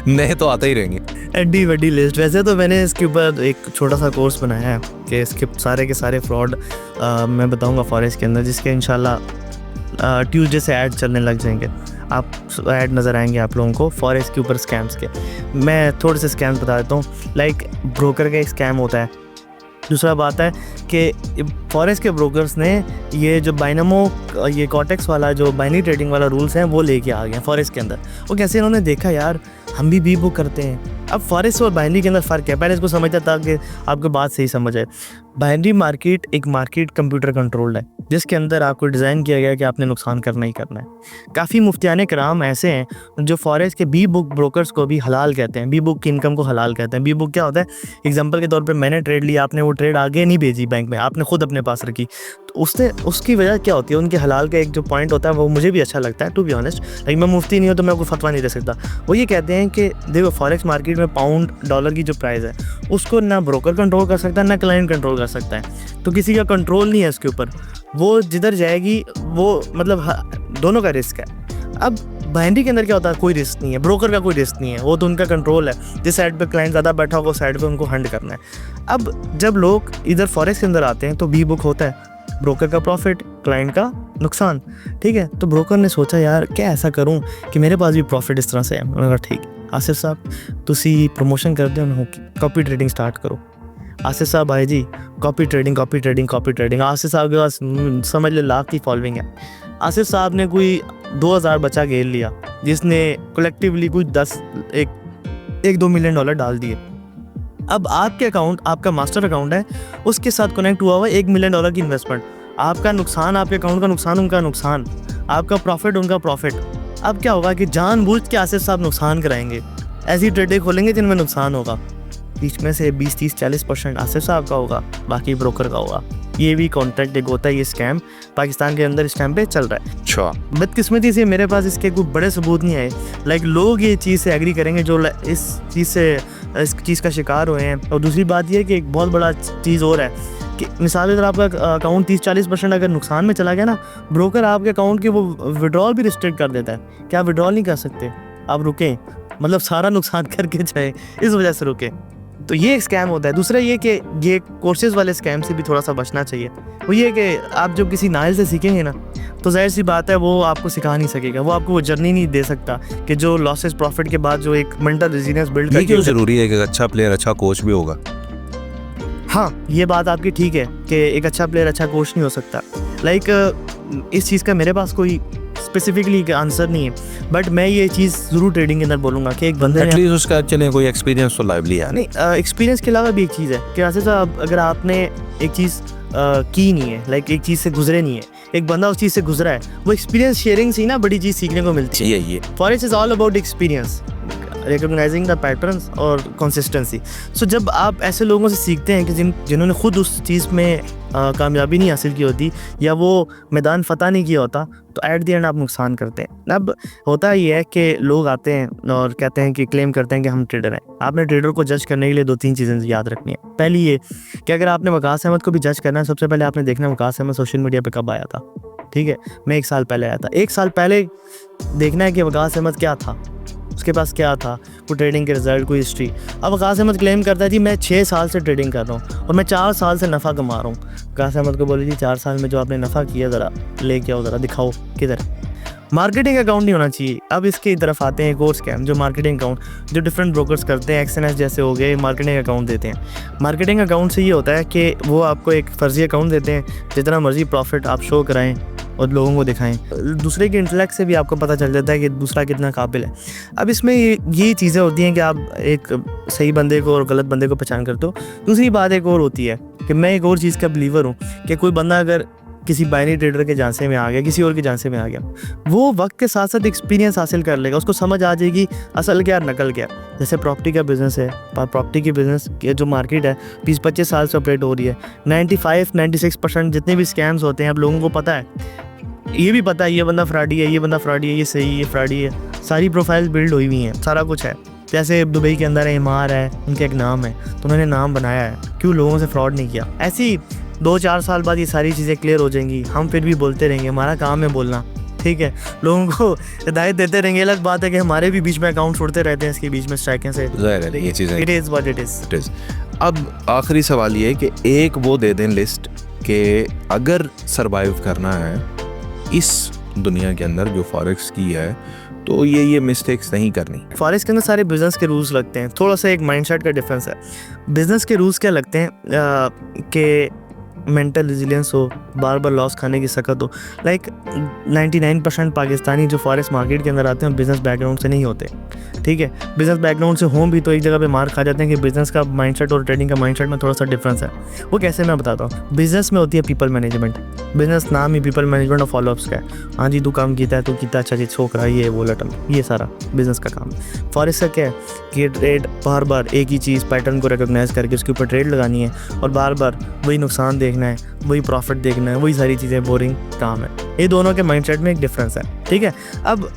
नए तो आते ही रहेंगे। एड्डी वड्डी लिस्ट। वैसे तो मैंने इसके ऊपर एक छोटा सा कोर्स बनाया है कि इसके सारे के सारे फ्रॉड मैं बताऊंगा फॉरेक्स के अंदर, जिसके इंशाल्लाह ट्यूसडे से ऐड चलने लग जाएंगे। आप ऐड नज़र आएंगे आप लोगों को फॉरेक्स के ऊपर स्कैम्स के। मैं थोड़े से स्कैम्स बता देता हूँ। लाइक ब्रोकर का एक स्कैम होता है। दूसरा बात है कि फॉरेक्स के ब्रोकर्स ने ये जो बाइनमो, ये कॉटेक्स वाला जो बाइनरी ट्रेडिंग वाला रूल्स हैं वो लेके आ गए हैं फॉरेक्स के अंदर। वो कैसे इन्होंने देखा यार हम भी बुक करते हैं। अब फॉरेक्स और बाइनरी के अंदर फ़र्क है, पहले इसको समझता था कि आपको बात सही समझ आए। बाइनरी मार्केट एक मार्केट कंप्यूटर कंट्रोल्ड है जिसके अंदर आपको डिज़ाइन किया गया है कि आपने नुकसान करना ही करना है। काफ़ी मुफ्तियाने कराम ऐसे हैं जो फॉरेक्स के बी बुक ब्रोकर्स को भी हलाल कहते हैं, बी बुक की इनकम को हलाल कहते हैं। बी बुक क्या होता है? एग्जांपल के तौर पे मैंने ट्रेड लिया, आपने वो ट्रेड आगे नहीं भेजी बैंक में, आपने खुद अपने पास रखी, तो उसकी वजह क्या होती है? उनके हलाल का एक जो पॉइंट होता है वो मुझे भी अच्छा लगता है टू बी ऑनेस्ट, लेकिन मैं मुफ्ती नहीं हूँ तो मैं कोई फतवा नहीं दे सकता। वो ये कहते हैं कि देखो फॉरेक्स मार्केट में पाउंड डॉलर की जो प्राइस है उसको ना ब्रोकर कंट्रोल कर सकता है ना क्लाइंट कंट्रोल कर सकता है, तो किसी का कंट्रोल नहीं है उसके ऊपर। वो जिधर जाएगी वो मतलब दोनों का रिस्क है। अब बाइनरी के अंदर क्या होता है? कोई रिस्क नहीं है, ब्रोकर का कोई रिस्क नहीं है, वो तो उनका कंट्रोल है। जिस साइड पे क्लाइंट ज़्यादा बैठा होगा उस साइड पे उनको हंड करना है। अब जब लोग इधर फॉरेक्स के अंदर आते हैं तो बी बुक होता है, ब्रोकर का प्रॉफिट, क्लाइंट का नुकसान। ठीक है, तो ब्रोकर ने सोचा यार क्या ऐसा करूं कि मेरे पास भी प्रॉफिट इस तरह से है। उन्होंने कहा ठीक, आसिफ साहब तुसी प्रमोशन कर दो, कॉपी ट्रेडिंग स्टार्ट करो। आसिफ साहब आए जी, copy trading copy trading copy trading. Asif साहब के पास समझ ले लाख की फॉलोइंग है। आसिफ साहब ने कोई 2000 बच्चा घेर लिया जिसने कलेक्टिवली कुछ 1-2 मिलियन डॉलर डाल दिए। अब आपके अकाउंट, आपका मास्टर अकाउंट है, उसके साथ कनेक्ट हुआ हुआ $1 मिलियन की इन्वेस्टमेंट। आपका नुकसान, आपके अकाउंट का नुकसान, उनका नुकसान, आपका प्रॉफिट, उनका प्रॉफिट। अब क्या होगा कि जानबूझ के आसिफ साहब नुकसान कराएंगे, ऐसी ट्रेडें खोलेंगे जिनमें नुकसान होगा। बीच में से 20-30-40% आसिफ साहब का होगा, बाकी ब्रोकर का होगा। ये भी कॉन्ट्रैक्ट एक होता है। ये स्कैम पाकिस्तान के अंदर इस टाइम पे चल रहा है। अच्छा, बदकिस्मती से मेरे पास इसके कोई बड़े सबूत नहीं आए। लाइक लोग ये चीज़ से एग्री करेंगे जो इस चीज़ का शिकार हुए हैं। और दूसरी बात ये कि एक बहुत बड़ा चीज़ और है कि मिसाल अगर आपका अकाउंट 30-40% अगर नुकसान में चला गया ना, ब्रोकर आपके अकाउंट के वो विड्रॉल भी रिस्ट्रिक्ट कर देता है कि आप विड्रॉल नहीं कर सकते, आप रुकें, मतलब सारा नुकसान करके जाए, इस वजह से रुकें। तो ये एक स्कैम होता है। दूसरा ये कि ये कोर्सेज वाले स्कैम से भी थोड़ा सा बचना चाहिए। वो ये कि आप जब किसी नाइल से सीखेंगे ना तो जाहिर सी बात है वो आपको सिखा नहीं सकेगा, वो आपको वो जर्नी नहीं दे सकता कि जो लॉसेस प्रॉफिट के बाद जो एक मेंटल रेजिलियंस बिल्ड करके। क्यों जरूरी है कि अच्छा प्लेयर अच्छा कोच भी होगा? हाँ, ये बात आपकी ठीक है कि एक अच्छा प्लेयर अच्छा कोच नहीं हो सकता। लाइक इस चीज़ का मेरे पास कोई स्पेसिफिकली आंसर नहीं है, बट मैं ये चीज़ ज़रूर ट्रेडिंग के अंदर बोलूँगा कि एक बंदे ने एटलीस्ट उसका चले कोई एक्सपीरियंस तो लाइवली है। नहीं, एक्सपीरियंस के अलावा भी एक चीज़ है कि आसिफ साहब अगर आपने एक चीज़ की नहीं है, लाइक एक चीज़ से गुजरे नहीं है, एक बंदा उस चीज़ से गुजरा है, वो एक्सपीरियंस शेयरिंग से ही ना बड़ी चीज़ सीखने को मिलती है। ये forex is all about experience, recognising the patterns और कंसिस्टेंसी। सो जब आप ऐसे लोगों से सीखते हैं कि जिन्होंने खुद उस चीज़ में कामयाबी नहीं हासिल की होती या वो मैदान फ़तह नहीं किया होता, तो एट द एंड आप नुकसान करते हैं। अब होता ये है कि लोग आते हैं और कहते हैं कि क्लेम करते हैं कि हम ट्रेडर हैं। आपने ट्रेडर को जज करने के लिए 2-3 चीज़ें याद रखनी है। पहली ये कि अगर आपने वकास अहमद को भी जज करना है, सबसे पहले आपने देखना है वकास अहमद सोशल मीडिया पे कब आया था। ठीक है, मैं 1 साल पहले आया था। 1 साल पहले देखना है कि वकास अहमद क्या था, उसके पास क्या था, कोई ट्रेडिंग के रिजल्ट, कोई हिस्ट्री। अब वकास अहमद क्लेम करता है जी मैं 6 साल से ट्रेडिंग कर रहा हूँ और मैं 4 साल से नफ़ा कमा रहा हूँ। वकास अहमद को बोले जी 4 साल में जो आपने नफ़ा किया ज़रा लेके आओ, ज़रा दिखाओ किधर। मार्केटिंग अकाउंट नहीं होना चाहिए। अब इसकी तरफ आते हैं एक और स्कैम, जो मार्केटिंग अकाउंट जो डिफरेंट ब्रोकर्स करते हैं, एक्सएनएस जैसे हो गए, मार्केटिंग अकाउंट देते हैं। मार्केटिंग अकाउंट से ये होता है कि वो आपको एक फ़र्जी अकाउंट देते हैं, जितना मर्जी प्रॉफिट आप शो कराएं और लोगों को दिखाएं। दूसरे के इंटेलेक्ट से भी आपको पता चल जाता है कि दूसरा कितना काबिल है। अब इसमें ये चीज़ें होती हैं कि आप एक सही बंदे को और गलत बंदे को पहचान करते हो। दूसरी बात एक और होती है कि मैं एक और चीज़ का बिलीवर हूँ कि कोई बंदा अगर किसी बाइनरी ट्रेडर के झांसे में आ गया, किसी और के झांसे में आ गया, वो वक्त के साथ साथ एक्सपीरियंस हासिल कर लेगा, उसको समझ आ जाएगी असल क्या नकल क्या। जैसे प्रॉपर्टी का बिज़नेस है, प्रॉपर्टी की बिज़नेस की जो मार्केट है 20-25 साल से ऑपरेट हो रही है। 95-96% जितने भी स्कैम्स होते हैं अब लोगों को पता है, ये भी पता है ये बंदा फ्रॉडी है, ये बंदा फ्रॉडी है, ये सही है, फ्रॉडी है। सारी प्रोफाइल बिल्ड हुई हुई हैं, सारा कुछ है। जैसे दुबई के अंदर एमआर है, उनका एक नाम है, तो उन्होंने नाम बनाया है, क्यों लोगों से फ्रॉड नहीं किया। ऐसे ही 2-4 साल बाद ये सारी चीज़ें क्लियर हो जाएंगी, हम फिर भी बोलते रहेंगे, हमारा काम है बोलना, ठीक है, लोगों को हिदायत देते रहेंगे। अलग बात है कि हमारे भी बीच में अकाउंट उड़ते रहते हैं इसके बीच में स्ट्राइकें से, ये चीज़ें it is what it is. अब आखिरी सवाल ये है कि एक वो दे दें लिस्ट कि अगर सरवाइव करना है इस दुनिया के अंदर जो फॉरेक्स की है, तो ये मिस्टेक्स नहीं करनी। फॉरेक्स के अंदर सारे बिजनेस के रूल्स लगते हैं, थोड़ा सा एक माइंडसेट का डिफरेंस है। बिजनेस के रूल्स क्या लगते हैं कि मेंटल रेजिलियंस हो, बार बार लॉस खाने की सकत हो। लाइक 99% पाकिस्तानी जो फॉरेक्स मार्केट के अंदर आते हैं बिजनेस बैकग्राउंड से नहीं होते, ठीक है। बिजनेस बैकग्राउंड से हों भी तो एक जगह पे मार खा जाते हैं कि बिजनेस का माइंडसेट और ट्रेडिंग का माइंडसेट में थोड़ा सा डिफरेंस है। वो कैसे मैं बताता हूँ। बिजनेस में होती है पीपल मैनेजमेंट, बिजनेस नाम ही पीपल मैनेजमेंट और फॉलोअप्स का है। हाँ जी तू काम किया है, तू कितना अच्छा चीज़ छोकरा, ये वो लटल, ये सारा बिजनेस का काम। फॉरेक्स का क्या है कि ट्रेड बार बार एक ही चीज़ पैटर्न को रिकॉग्नाइज करके उसके ऊपर ट्रेड लगानी है और बार बार वही नुकसान देखना है, वही प्रॉफिट देखना है, वही सारी चीज़ें, बोरिंग काम है। ये दोनों के माइंडसेट में एक डिफरेंस है, ठीक है। अब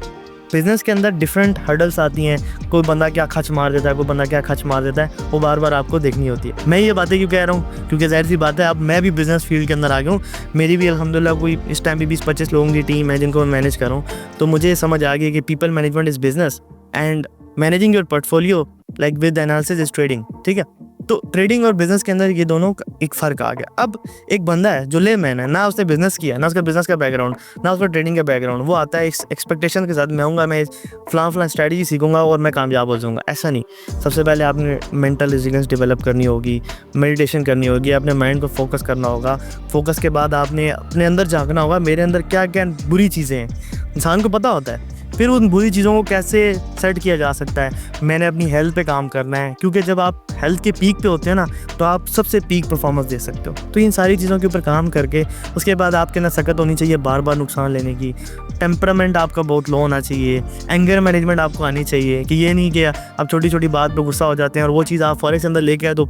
बिजनेस के अंदर डिफरेंट हर्डल्स आती हैं, कोई बंदा क्या खच मार देता है, कोई बंदा क्या खच मार देता है, वो बार बार आपको देखनी होती है। मैं ये बातें क्यों कह रहा हूँ, क्योंकि जाहिर सी बात है अब मैं भी बिजनेस फील्ड के अंदर आ गया हूँ। मेरी भी अल्हम्दुलिल्लाह कोई इस टाइम भी 20-25 लोगों की टीम है जिनको मैं मैनेज कर रहा हूँ। तो मुझे समझ आ गई कि people management is business and managing your portfolio like with analysis is trading, ठीक है। तो ट्रेडिंग और बिजनेस के अंदर ये दोनों का एक फ़र्क आ गया। अब एक बंदा है जो लेमैन है, ना उसने बिजनेस किया, ना उसका बिजनेस का बैकग्राउंड, ना उसका ट्रेडिंग का बैकग्राउंड, वो आता है एक्सपेक्टेशन के साथ, मैं आऊँगा, मैं फलां स्ट्रैटेजी सीखूंगा और मैं कामयाब हो जाऊँगा। ऐसा नहीं। सबसे पहले आपने मेंटल रेजिलियंस डेवलप करनी होगी, मेडिटेशन करनी होगी, अपने माइंड को फोकस करना होगा। फोकस के बाद आपने अपने अंदर झांकना होगा, मेरे अंदर क्या क्या बुरी चीज़ें हैं, इंसान को पता होता है। फिर उन बुरी चीज़ों को कैसे सेट किया जा सकता है। मैंने अपनी हेल्थ पे काम करना है, क्योंकि जब आप हेल्थ के पीक पे होते हैं ना तो आप सबसे पीक परफॉर्मेंस दे सकते हो। तो इन सारी चीज़ों के ऊपर काम करके उसके बाद आपके अंदर सकत होनी चाहिए बार बार नुकसान लेने की। टेम्परामेंट आपका बहुत लो होना चाहिए। एंगर मैनेजमेंट आपको आनी चाहिए कि ये नहीं कि आप छोटी छोटी बात पर गुस्सा हो जाते हैं और वो चीज़ आप फॉरेक्स के अंदर लेके आए तो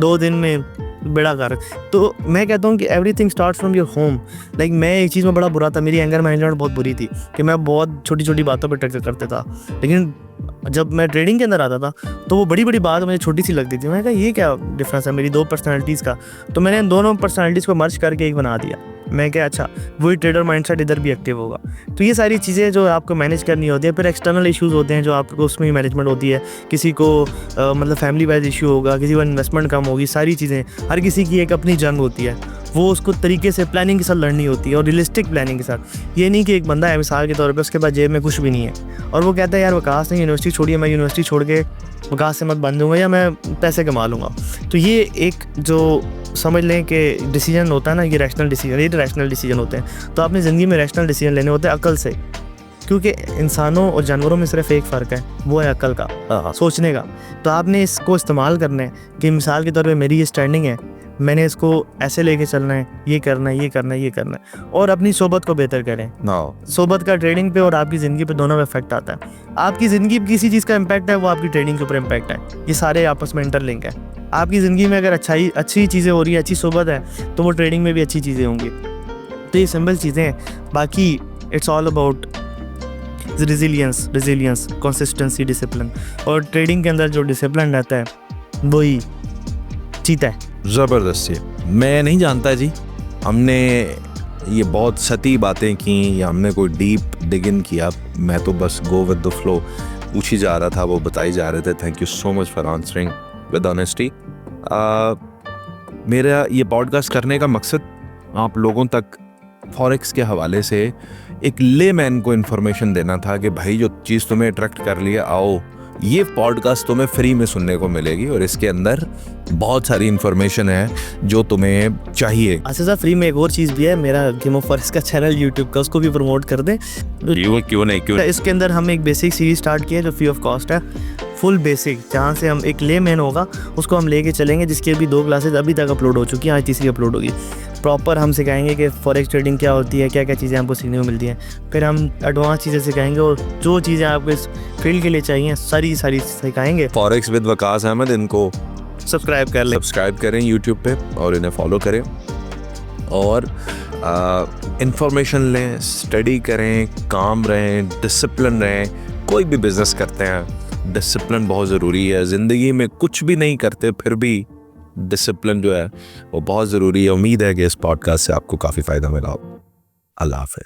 2 दिन में बेड़ा कर। तो मैं कहता हूँ कि everything starts from your home. Like मैं एक चीज़ में बड़ा बुरा था, मेरी एंगर मैनेजमेंट बहुत बुरी थी कि मैं बहुत छोटी छोटी बातों पे टक्कर करता था। लेकिन जब मैं ट्रेडिंग के अंदर आता था तो वो बड़ी बड़ी बात मुझे छोटी सी लगती थी। मैंने कहा ये क्या डिफरेंस है मेरी 2 पर्सनैलिटीज़ का। तो मैंने इन दोनों पर्सनैलिटीज़ को मर्ज करके एक बना दिया। मैं क्या, अच्छा वही ट्रेडर माइंडसेट इधर भी एक्टिव होगा। तो ये सारी चीज़ें जो आपको मैनेज करनी होती है। फिर एक्सटर्नल इश्यूज़ होते हैं जो आपको उसमें मैनेजमेंट होती है। किसी को मतलब फैमिली वाइज इशू होगा, किसी को इन्वेस्टमेंट कम होगी, सारी चीज़ें, हर किसी की एक अपनी जंग होती है। वो उसको तरीके से प्लानिंग के साथ लड़नी होती है और रियलिस्टिक प्लानिंग के साथ। ये नहीं कि एक बंदा है मिसाल के तौर पे उसके पास जेब में कुछ भी नहीं है और वो कहता है यार वकास ने यूनिवर्सिटी छोड़ी है, मैं यूनिवर्सिटी छोड़ के वकास से मत बन दूँगा या मैं पैसे कमा लूँगा। तो ये एक जो समझ लें कि डिसीजन होता है ना, ये रैशनल डिसीजन, ये रैशनल डिसीजन होते हैं। तो आपने ज़िंदगी में रैशनल डिसीजन लेने होते हैं अकल से, क्योंकि इंसानों और जानवरों में सिर्फ एक फ़र्क है, वो है अकल का, सोचने का। तो आपने इसको इस्तेमाल करना है कि मिसाल के तौर पे मेरी ये स्टैंडिंग है, मैंने इसको ऐसे लेके चलना है, ये करना है, ये करना है, ये करना है। और अपनी सोबत को बेहतर करें। सोबत का ट्रेडिंग पे और आपकी ज़िंदगी पे दोनों में इफेक्ट आता है। आपकी ज़िंदगी किसी चीज़ का इम्पैक्ट है, वो आपकी ट्रेडिंग के ऊपर इम्पैक्ट है। ये सारे आपस में इंटरलिंक है। आपकी ज़िंदगी में अगर अच्छी चीज़ें हो रही है, अच्छी सोबत है, तो वो ट्रेडिंग में भी अच्छी चीज़ें होंगी। तो ये सिंपल चीज़ें हैं। बाकी it's all about resilience, consistency, discipline. और ट्रेडिंग के अंदर जो डिसिप्लिन रहता है वही जीता है। ज़बरदस्त है। मैं नहीं जानता जी, हमने ये बहुत सती बातें की या हमने कोई डीप डिग इन किया, मैं तो बस गो विद द फ्लो पूछ ही जा रहा था, वो बताई जा रहे थे। Thank you so much for answering with honesty. मेरा ये पॉडकास्ट करने का मकसद आप लोगों तक फॉरेक्स के हवाले से एक लेमैन को इन्फॉर्मेशन देना था कि भाई जो चीज़ तुम्हें अट्रैक्ट कर लिया, आओ ये पॉडकास्ट तुम्हें फ्री में सुनने को मिलेगी और इसके अंदर बहुत सारी इन्फॉर्मेशन है जो तुम्हें चाहिए। अच्छा सर, फ्री में एक और चीज़ भी है, मेरा गेम ऑफ फॉरेस्ट का चैनल यूट्यूब का, उसको भी प्रमोट कर दें। क्यों नहीं। इसके अंदर हम एक बेसिक सीरीज स्टार्ट किया जो फ्री ऑफ कॉस्ट है, फुल बेसिक, जहाँ से हम एक लेमैन होगा उसको हम लेके चलेंगे, जिसकी अभी 2 क्लासेज अभी तक अपलोड हो चुकी हैं, आज तीसरी अपलोड होगी। प्रॉपर हम सिखाएंगे कि फॉरेक्स ट्रेडिंग क्या होती है, क्या क्या चीज़ें हमको सीखने को मिलती हैं। फिर हम एडवांस चीज़ें सिखाएंगे और जो चीज़ें आपको इस फील्ड के लिए चाहिए सारी सिखाएंगे। फॉरेक्स विद वकास अहमद, इनको सब्सक्राइब कर लें, सब्सक्राइब करें यूट्यूब पे और इन्हें फॉलो करें और इंफॉर्मेशन लें, स्टडी करें, काम रहें, डिसिप्लिन रहें। कोई भी बिजनेस करते हैं डिसिप्लिन बहुत ज़रूरी है। ज़िंदगी में कुछ भी नहीं करते फिर भी डिसिप्लिन जो है वो बहुत ज़रूरी है। उम्मीद है कि इस पॉडकास्ट से आपको काफ़ी फ़ायदा मिला हो। अल्लाह हाफ़िज़।